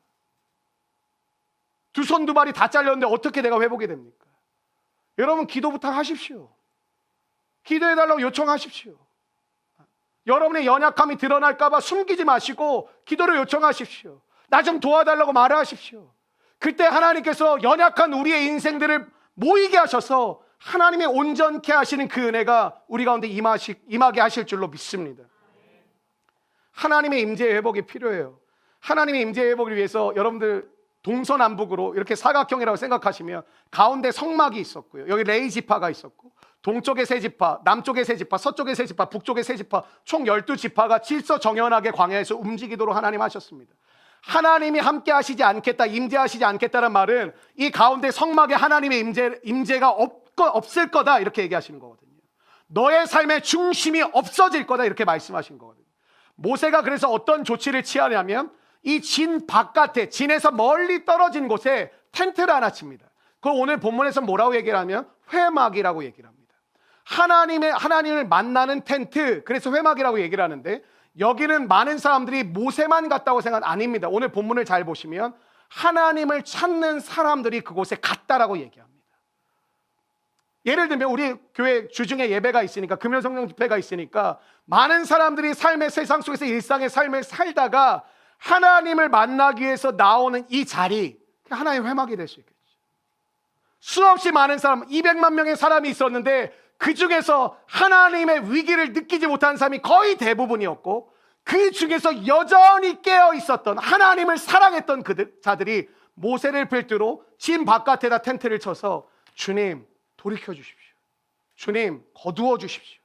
두 손 두 발이 다 잘렸는데 어떻게 내가 회복이 됩니까? 여러분 기도 부탁하십시오. 기도해달라고 요청하십시오. 여러분의 연약함이 드러날까 봐 숨기지 마시고 기도를 요청하십시오. 나 좀 도와달라고 말하십시오. 그때 하나님께서 연약한 우리의 인생들을 모이게 하셔서 하나님의 온전케 하시는 그 은혜가 우리 가운데 임하게 하실 줄로 믿습니다. 하나님의 임재의 회복이 필요해요. 하나님의 임재의 회복을 위해서 여러분들 동서남북으로 이렇게 사각형이라고 생각하시면 가운데 성막이 있었고요. 여기 레위 지파가 있었고, 동쪽에 세 지파, 남쪽에 세 지파, 서쪽에 세 지파, 북쪽에 세 지파, 총 12지파가 질서정연하게 광야에서 움직이도록 하나님 하셨습니다. 하나님이 함께 하시지 않겠다, 임재하시지 않겠다는 말은 이 가운데 성막에 하나님의 임재가 없을 거다 이렇게 얘기하시는 거거든요. 너의 삶의 중심이 없어질 거다 이렇게 말씀하신 거거든요. 모세가 그래서 어떤 조치를 취하냐면 이 진 바깥에, 진에서 멀리 떨어진 곳에 텐트를 하나 칩니다. 그 오늘 본문에서 뭐라고 얘기를 하면 회막이라고 얘기를 합니다. 하나님을 만나는 텐트, 그래서 회막이라고 얘기를 하는데, 여기는 많은 사람들이 모세만 갔다고 생각은 아닙니다. 오늘 본문을 잘 보시면 하나님을 찾는 사람들이 그곳에 갔다라고 얘기합니다. 예를 들면 우리 교회 주중에 예배가 있으니까, 금요 성령 집회가 있으니까 많은 사람들이 삶의 세상 속에서 일상의 삶을 살다가 하나님을 만나기 위해서 나오는 이 자리, 하나님의 회막이 될 수 있겠죠. 수없이 많은 사람, 200만 명의 사람이 있었는데 그 중에서 하나님의 위기를 느끼지 못한 사람이 거의 대부분이었고, 그 중에서 여전히 깨어 있었던, 하나님을 사랑했던 자들이 모세를 필두로 진 바깥에다 텐트를 쳐서 주님 돌이켜 주십시오, 주님 거두어 주십시오,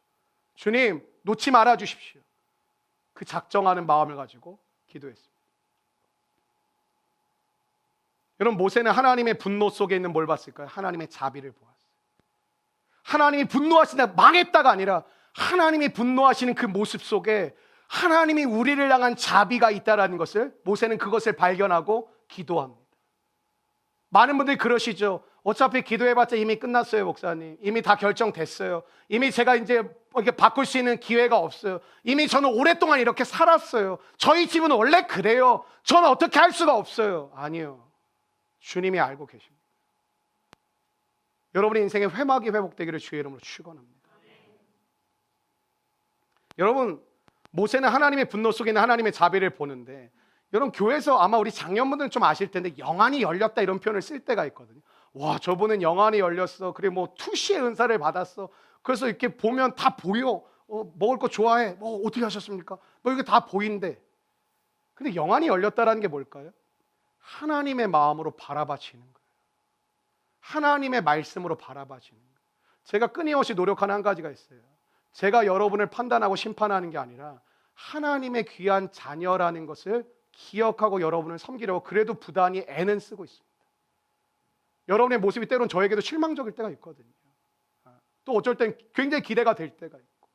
주님 놓지 말아 주십시오, 그 작정하는 마음을 가지고 기도했습니다. 여러분, 모세는 하나님의 분노 속에 있는 뭘 봤을까요? 하나님의 자비를 보았어요. 하나님이 분노하시다 망했다가 아니라 하나님이 분노하시는 그 모습 속에 하나님이 우리를 향한 자비가 있다는 것을, 모세는 그것을 발견하고 기도합니다. 많은 분들이 그러시죠. 어차피 기도해봤자 이미 끝났어요, 목사님. 이미 다 결정됐어요. 이미 제가 이제 이렇게 바꿀 수 있는 기회가 없어요. 이미 저는 오랫동안 이렇게 살았어요. 저희 집은 원래 그래요. 저는 어떻게 할 수가 없어요. 아니요, 주님이 알고 계십니다. 여러분의 인생의 회막이 회복되기를 주의 이름으로 축원합니다. 여러분, 모세는 하나님의 분노 속에 있는 하나님의 자비를 보는데, 여러분 교회에서 아마 우리 장년분들은 좀 아실 텐데 영안이 열렸다 이런 표현을 쓸 때가 있거든요. 와, 저분은 영안이 열렸어. 그래, 뭐 투시의 은사를 받았어. 그래서 이렇게 보면 다 보여. 먹을 거 좋아해. 뭐 어떻게 하셨습니까? 뭐 이게 다 보인대. 근데 영안이 열렸다라는 게 뭘까요? 하나님의 마음으로 바라봐지는 거예요. 하나님의 말씀으로 바라봐지는 거예요. 제가 끊임없이 노력하는 한 가지가 있어요. 제가 여러분을 판단하고 심판하는 게 아니라 하나님의 귀한 자녀라는 것을 기억하고 여러분을 섬기려고 그래도 부단히 애는 쓰고 있습니다. 여러분의 모습이 때로는 저에게도 실망적일 때가 있거든요. 또 어쩔 땐 굉장히 기대가 될 때가 있고,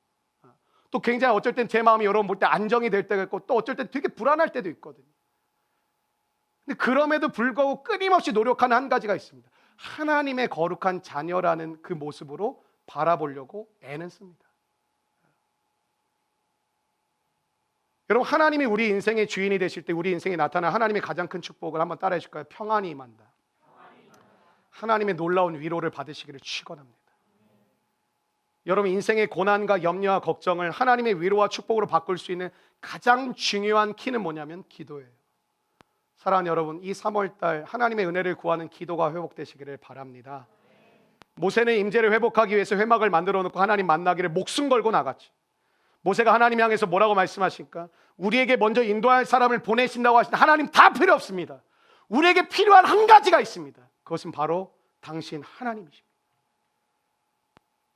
또 굉장히 어쩔 땐 제 마음이 여러분 볼 때 안정이 될 때가 있고, 또 어쩔 땐 되게 불안할 때도 있거든요. 근데 그럼에도 불구하고 끊임없이 노력하는 한 가지가 있습니다. 하나님의 거룩한 자녀라는 그 모습으로 바라보려고 애는 씁니다. 여러분, 하나님이 우리 인생의 주인이 되실 때 우리 인생에 나타난 하나님의 가장 큰 축복을 한번 따라해 주실까요? 평안이 임한다. 하나님의 놀라운 위로를 받으시기를 축원합니다. 여러분, 인생의 고난과 염려와 걱정을 하나님의 위로와 축복으로 바꿀 수 있는 가장 중요한 키는 뭐냐면 기도예요. 사랑하는 여러분, 이 3월달 하나님의 은혜를 구하는 기도가 회복되시기를 바랍니다. 모세는 임재를 회복하기 위해서 회막을 만들어 놓고 하나님 만나기를 목숨 걸고 나갔죠. 모세가 하나님 향해서 뭐라고 말씀하실까? 우리에게 먼저 인도할 사람을 보내신다고 하시는데, 하나님 다 필요 없습니다. 우리에게 필요한 한 가지가 있습니다. 그것은 바로 당신 하나님이십니다.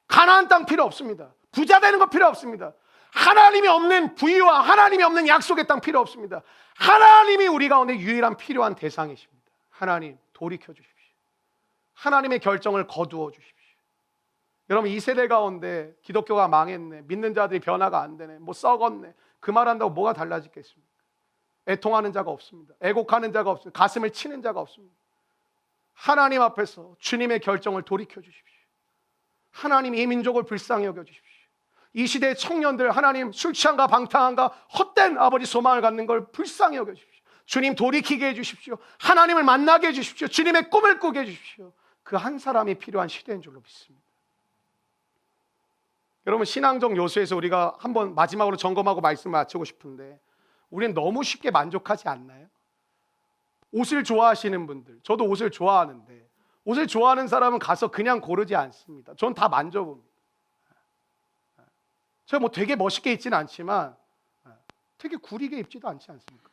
가나안 땅 필요 없습니다. 부자 되는 거 필요 없습니다. 하나님이 없는 부유와 하나님이 없는 약속의 땅 필요 없습니다. 하나님이 우리 가운데 유일한 필요한 대상이십니다. 하나님 돌이켜 주십시오. 하나님의 결정을 거두어 주십시오. 여러분, 이 세대 가운데 기독교가 망했네, 믿는 자들이 변화가 안 되네, 뭐 썩었네, 그 말한다고 뭐가 달라지겠습니까? 애통하는 자가 없습니다. 애곡하는 자가 없습니다. 가슴을 치는 자가 없습니다. 하나님 앞에서 주님의 결정을 돌이켜 주십시오. 하나님 이 민족을 불쌍히 여겨 주십시오. 이 시대의 청년들, 하나님 술 취함과 방탕함과 헛된 아버지 소망을 갖는 걸 불쌍히 여겨 주십시오. 주님 돌이키게 해 주십시오. 하나님을 만나게 해 주십시오. 주님의 꿈을 꾸게 해 주십시오. 그 한 사람이 필요한 시대인 줄로 믿습니다. 여러분, 신앙적 요소에서 우리가 한번 마지막으로 점검하고 말씀을 마치고 싶은데, 우리는 너무 쉽게 만족하지 않나요? 옷을 좋아하시는 분들, 저도 옷을 좋아하는데, 옷을 좋아하는 사람은 가서 그냥 고르지 않습니다. 전 다 만져봅니다. 제가 뭐 되게 멋있게 입지는 않지만 되게 구리게 입지도 않지 않습니까?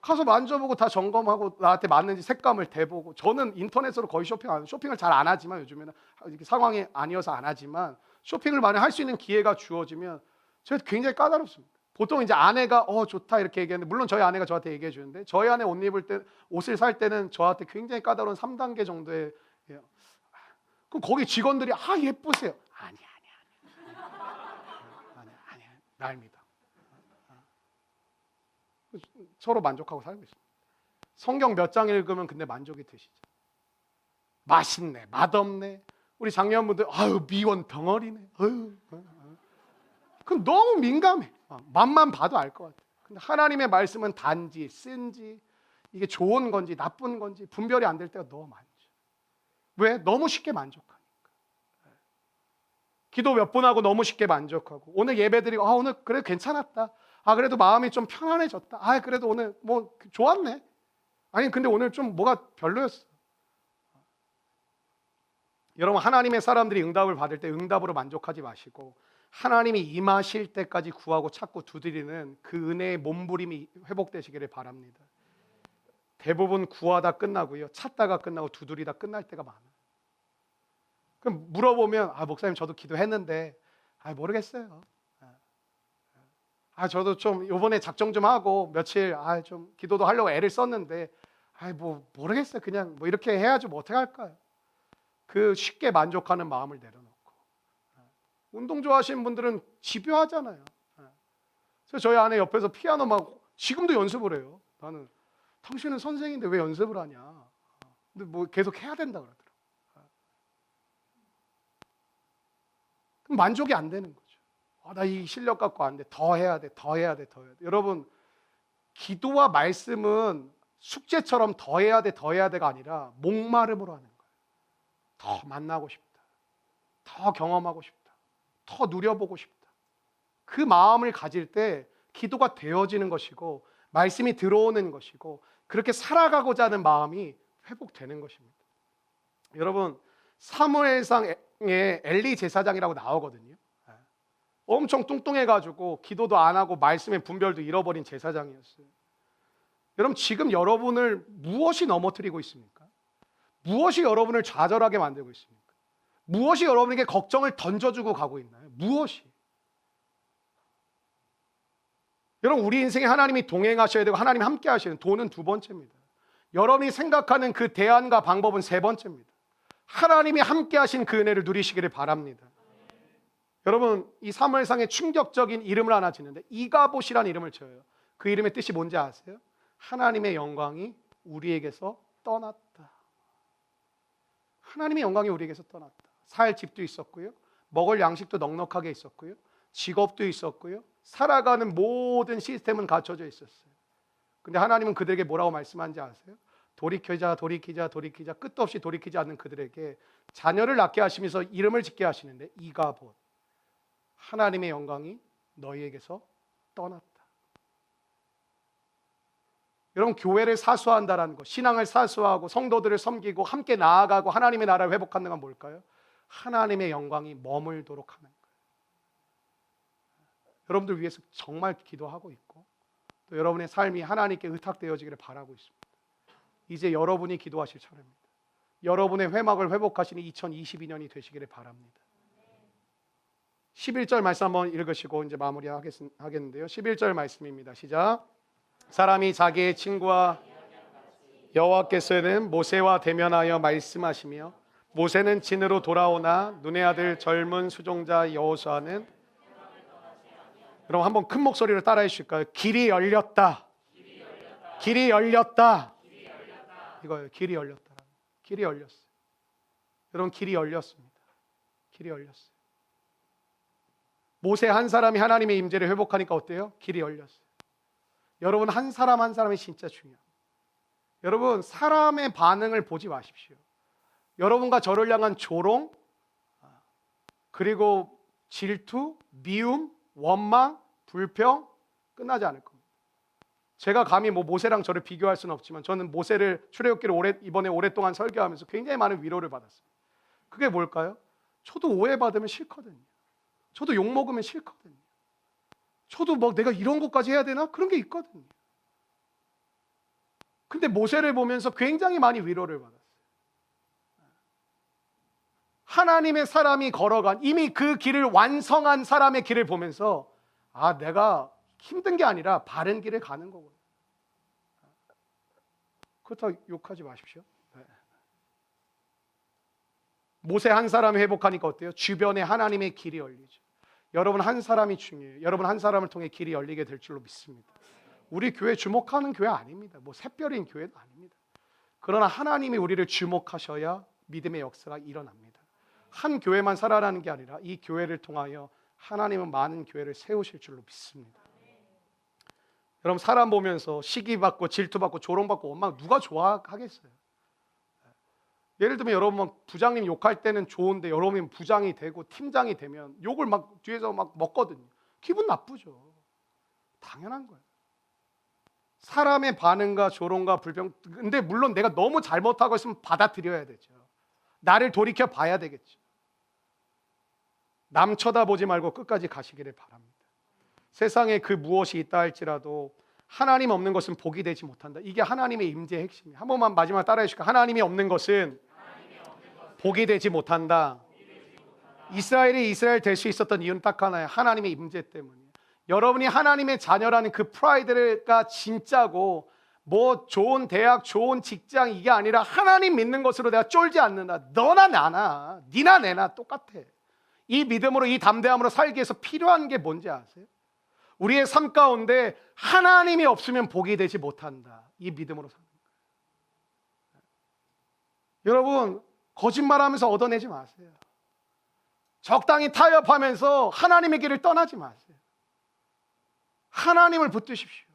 가서 만져보고 다 점검하고 나한테 맞는지 색감을 대보고. 저는 인터넷으로 거의 쇼핑을 잘 안 하지만, 요즘에는 이렇게 상황이 아니어서 안 하지만, 쇼핑을 많이 할 수 있는 기회가 주어지면 제가 굉장히 까다롭습니다. 보통 이제 아내가 좋다 이렇게 얘기하는데, 물론 저희 아내가 저한테 얘기해 주는데, 저희 아내 옷 입을 때, 옷을 살 때는 저한테 굉장히 까다로운 3단계 정도의, 그럼 거기 직원들이 예쁘세요. 아니야 나입니다. 서로 만족하고 살고 있습니다. 성경 몇 장 읽으면 근데 만족이 되시죠? 맛있네, 맛없네. 우리 장년분들 아유 미원 덩어리네. 아유. 그럼 너무 민감해. 맛만 봐도 알 것 같아. 근데 하나님의 말씀은 단지 쓴지 이게 좋은 건지 나쁜 건지 분별이 안 될 때가 너무 많죠. 왜? 너무 쉽게 만족하니까. 기도 몇 번 하고 너무 쉽게 만족하고 오늘 예배드리고 오늘 그래 괜찮았다. 그래도 마음이 좀 편안해졌다. 그래도 오늘 뭐 좋았네. 아니 근데 오늘 좀 뭐가 별로였어. 여러분 하나님의 사람들이 응답을 받을 때 응답으로 만족하지 마시고 하나님이 임하실 때까지 구하고 찾고 두드리는 그 은혜의 몸부림이 회복되시기를 바랍니다. 대부분 구하다 끝나고요, 찾다가 끝나고 두드리다 끝날 때가 많아요. 그럼 물어보면 목사님 저도 기도했는데 모르겠어요. 저도 좀 이번에 작정 좀 하고 며칠 좀 기도도 하려고 애를 썼는데 뭐 모르겠어요. 그냥 뭐 이렇게 해야지 뭐 어떻게 할까요? 그 쉽게 만족하는 마음을 내려놓고 운동 좋아하시는 분들은 집요하잖아요. 그래서 저희 아내 옆에서 피아노 막 지금도 연습을 해요. 나는 당신은 선생인데 왜 연습을 하냐. 근데 뭐 계속 해야 된다 그러더라고요. 그럼 만족이 안 되는 거죠. 나 이 실력 갖고 안 돼. 더 해야 돼. 더 해야 돼. 더 해야 돼. 여러분 기도와 말씀은 숙제처럼 더 해야 돼. 더 해야 돼가 아니라 목마름으로 하는 거예요. 더 만나고 싶다. 더 경험하고 싶다. 더 누려보고 싶다. 그 마음을 가질 때 기도가 되어지는 것이고 말씀이 들어오는 것이고 그렇게 살아가고자 하는 마음이 회복되는 것입니다. 여러분 사무엘상에 엘리 제사장이라고 나오거든요. 엄청 뚱뚱해가지고 기도도 안 하고 말씀의 분별도 잃어버린 제사장이었어요. 여러분 지금 여러분을 무엇이 넘어뜨리고 있습니까? 무엇이 여러분을 좌절하게 만들고 있습니까? 무엇이 여러분에게 걱정을 던져주고 가고 있나요? 무엇이? 여러분 우리 인생에 하나님이 동행하셔야 되고 하나님이 함께 하셔야 돼요. 돈은 두 번째입니다. 여러분이 생각하는 그 대안과 방법은 세 번째입니다. 하나님이 함께 하신 그 은혜를 누리시기를 바랍니다. 여러분 이 사무엘상에 충격적인 이름을 하나 짓는데 이가봇이라는 이름을 지어요. 그 이름의 뜻이 뭔지 아세요? 하나님의 영광이 우리에게서 떠났다. 하나님의 영광이 우리에게서 떠났다. 살 집도 있었고요, 먹을 양식도 넉넉하게 있었고요, 직업도 있었고요, 살아가는 모든 시스템은 갖춰져 있었어요. 근데 하나님은 그들에게 뭐라고 말씀하는지 아세요? 돌이키자 돌이키자 돌이키자 끝도 없이 돌이키지 않는 그들에게 자녀를 낳게 하시면서 이름을 짓게 하시는데 이가봇, 하나님의 영광이 너희에게서 떠났다. 여러분 교회를 사수한다라는 것, 신앙을 사수하고 성도들을 섬기고 함께 나아가고 하나님의 나라를 회복하는 건 뭘까요? 하나님의 영광이 머물도록 하는 거예요. 여러분들 위해서 정말 기도하고 있고 또 여러분의 삶이 하나님께 의탁되어지기를 바라고 있습니다. 이제 여러분이 기도하실 차례입니다. 여러분의 회막을 회복하시는 2022년이 되시기를 바랍니다. 11절 말씀 한번 읽으시고 이제 마무리하겠는데요. 11절 말씀입니다. 시작. 사람이 자기의 친구와 여호와께서는 모세와 대면하여 말씀하시며 모세는 진으로 돌아오나 눈의 아들 젊은 수종자 여호수아는 그럼 한번 큰 목소리로 따라해 주실까요? 길이 열렸다. 길이 열렸다. 이거예요. 길이 열렸다. 길이 열렸어요. 여러분 길이 열렸습니다. 길이 열렸어요. 모세 한 사람이 하나님의 임재를 회복하니까 어때요? 길이 열렸어요. 여러분 한 사람 한 사람이 진짜 중요합니다. 여러분 사람의 반응을 보지 마십시오. 여러분과 저를 향한 조롱, 그리고 질투, 미움, 원망, 불평 끝나지 않을 겁니다. 제가 감히 모세랑 저를 비교할 수는 없지만 저는 모세를 출애굽기를 이번에 오랫동안 설교하면서 굉장히 많은 위로를 받았어요. 그게 뭘까요? 저도 오해받으면 싫거든요. 저도 욕먹으면 싫거든요. 저도 막 내가 이런 것까지 해야 되나? 그런 게 있거든요. 근데 모세를 보면서 굉장히 많이 위로를 받았어요. 하나님의 사람이 걸어간 이미 그 길을 완성한 사람의 길을 보면서 내가 힘든 게 아니라 바른 길을 가는 거구나. 그렇다고 욕하지 마십시오. 모세 한 사람이 회복하니까 어때요? 주변에 하나님의 길이 열리죠. 여러분 한 사람이 중요해요. 여러분 한 사람을 통해 길이 열리게 될 줄로 믿습니다. 우리 교회 주목하는 교회 아닙니다. 뭐 샛별인 교회도 아닙니다. 그러나 하나님이 우리를 주목하셔야 믿음의 역사가 일어납니다. 한 교회만 살아나는 게 아니라 이 교회를 통하여 하나님은 많은 교회를 세우실 줄로 믿습니다. 여러분, 사람 보면서 시기받고 질투받고 조롱받고 엄마 누가 좋아하겠어요? 예를 들면 여러분 막 부장님 욕할 때는 좋은데 여러분이 부장이 되고 팀장이 되면 욕을 막 뒤에서 막 먹거든요. 기분 나쁘죠. 당연한 거예요. 사람의 반응과 조롱과 불평, 근데 물론 내가 너무 잘못하고 있으면 받아들여야 되죠. 나를 돌이켜 봐야 되겠죠. 남 쳐다보지 말고 끝까지 가시기를 바랍니다. 세상에 그 무엇이 있다 할지라도 하나님 없는 것은 복이 되지 못한다. 이게 하나님의 임재의 핵심이에요. 한 번만 마지막 따라해 주실까요? 하나님이 없는 것은 복이 되지 못한다. 이스라엘이 이스라엘 될 수 있었던 이유는 딱 하나예요. 하나님의 임재 때문이에요. 여러분이 하나님의 자녀라는 그 프라이드가 진짜고 뭐 좋은 대학, 좋은 직장 이게 아니라 하나님 믿는 것으로 내가 쫄지 않는다. 너나 나나, 니나 내나 똑같아. 이 믿음으로 이 담대함으로 살기 위해서 필요한 게 뭔지 아세요? 우리의 삶 가운데 하나님이 없으면 복이 되지 못한다. 이 믿음으로 사는 거예요. 여러분, 거짓말하면서 얻어내지 마세요. 적당히 타협하면서 하나님의 길을 떠나지 마세요. 하나님을 붙드십시오.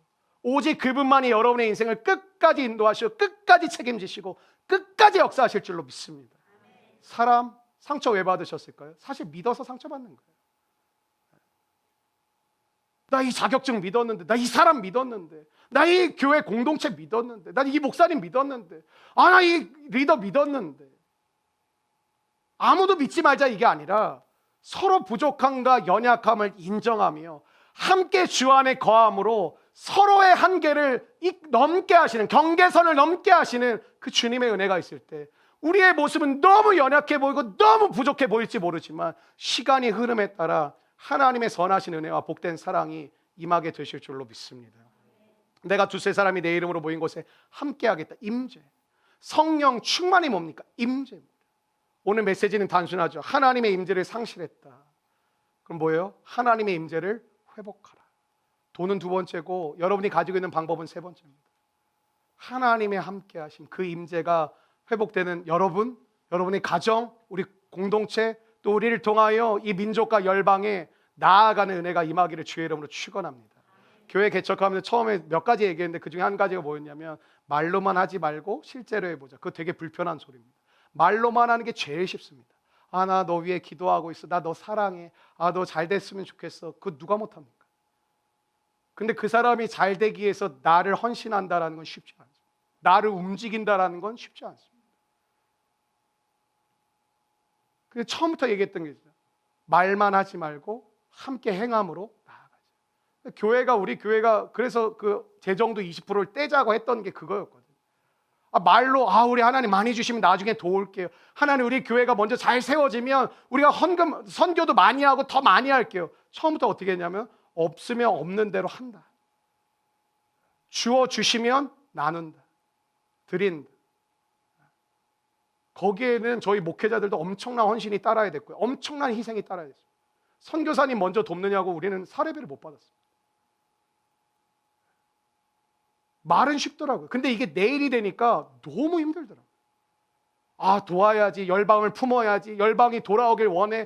오직 그분만이 여러분의 인생을 끝까지 인도하시고 끝까지 책임지시고 끝까지 역사하실 줄로 믿습니다. 사람 상처 왜 받으셨을까요? 사실 믿어서 상처받는 거예요. 나 이 자격증 믿었는데, 나 이 사람 믿었는데, 나 이 교회 공동체 믿었는데, 나 이 목사님 믿었는데, 나 이 리더 믿었는데. 아무도 믿지 말자 이게 아니라 서로 부족함과 연약함을 인정하며 함께 주 안에 거함으로 서로의 한계를 넘게 하시는, 경계선을 넘게 하시는 그 주님의 은혜가 있을 때 우리의 모습은 너무 연약해 보이고 너무 부족해 보일지 모르지만 시간이 흐름에 따라 하나님의 선하신 은혜와 복된 사랑이 임하게 되실 줄로 믿습니다. 내가 두세 사람이 내 이름으로 모인 곳에 함께하겠다. 임재. 성령 충만이 뭡니까? 임재입니다. 오늘 메시지는 단순하죠. 하나님의 임재를 상실했다. 그럼 뭐예요? 하나님의 임재를 회복하라. 돈은 두 번째고 여러분이 가지고 있는 방법은 세 번째입니다. 하나님의 함께하심, 그 임재가 회복되는 여러분, 여러분의 가정, 우리 공동체, 또 우리를 통하여 이 민족과 열방에 나아가는 은혜가 임하기를 주의 이름으로 축원합니다. 교회 개척하면서 처음에 몇 가지 얘기했는데 그 중에 한 가지가 뭐였냐면 말로만 하지 말고 실제로 해보자. 그거 되게 불편한 소리입니다. 말로만 하는 게 제일 쉽습니다. 나 너 위해 기도하고 있어. 나 너 사랑해. 너 잘 됐으면 좋겠어. 그거 누가 못합니까? 근데 그 사람이 잘 되기 위해서 나를 헌신한다라는 건 쉽지 않습니다. 나를 움직인다라는 건 쉽지 않습니다. 근데 처음부터 얘기했던 게 있어요. 말만 하지 말고 함께 행함으로 나아가자. 우리 교회가 그래서 그 재정도 20%를 떼자고 했던 게 그거였거든요. 말로 우리 하나님 많이 주시면 나중에 도울게요. 하나님 우리 교회가 먼저 잘 세워지면 우리가 헌금 선교도 많이 하고 더 많이 할게요. 처음부터 어떻게 했냐면 없으면 없는 대로 한다. 주어 주시면 나눈다. 드린다. 거기에는 저희 목회자들도 엄청난 헌신이 따라야 됐고요. 엄청난 희생이 따라야 됐어요. 선교사님 먼저 돕느냐고 우리는 사례비를 못 받았어요. 말은 쉽더라고요. 근데 이게 내일이 되니까 너무 힘들더라고요. 도와야지, 열방을 품어야지, 열방이 돌아오길 원해.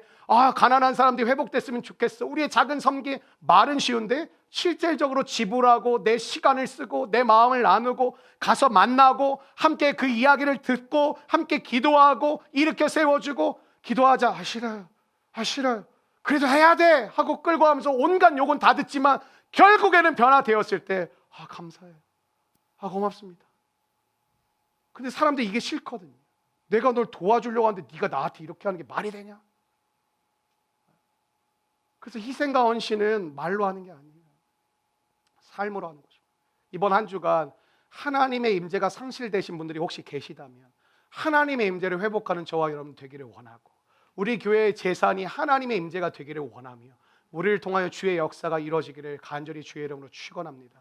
가난한 사람들이 회복됐으면 좋겠어. 우리의 작은 섬기, 말은 쉬운데 실질적으로 지불하고 내 시간을 쓰고 내 마음을 나누고 가서 만나고 함께 그 이야기를 듣고 함께 기도하고 일으켜 세워주고 기도하자. 싫어요. 그래도 해야 돼 하고 끌고 가면서 온갖 욕은 다 듣지만 결국에는 변화되었을 때 감사해요. 고맙습니다. 근데 사람들이 이게 싫거든요. 내가 널 도와주려고 하는데 네가 나한테 이렇게 하는 게 말이 되냐? 그래서 희생과 헌신은 말로 하는 게 아니에요. 삶으로 하는 거죠. 이번 한 주간 하나님의 임재가 상실되신 분들이 혹시 계시다면 하나님의 임재를 회복하는 저와 여러분 되기를 원하고 우리 교회의 재산이 하나님의 임재가 되기를 원하며 우리를 통하여 주의 역사가 이루어지기를 간절히 주의 이름으로 축원합니다.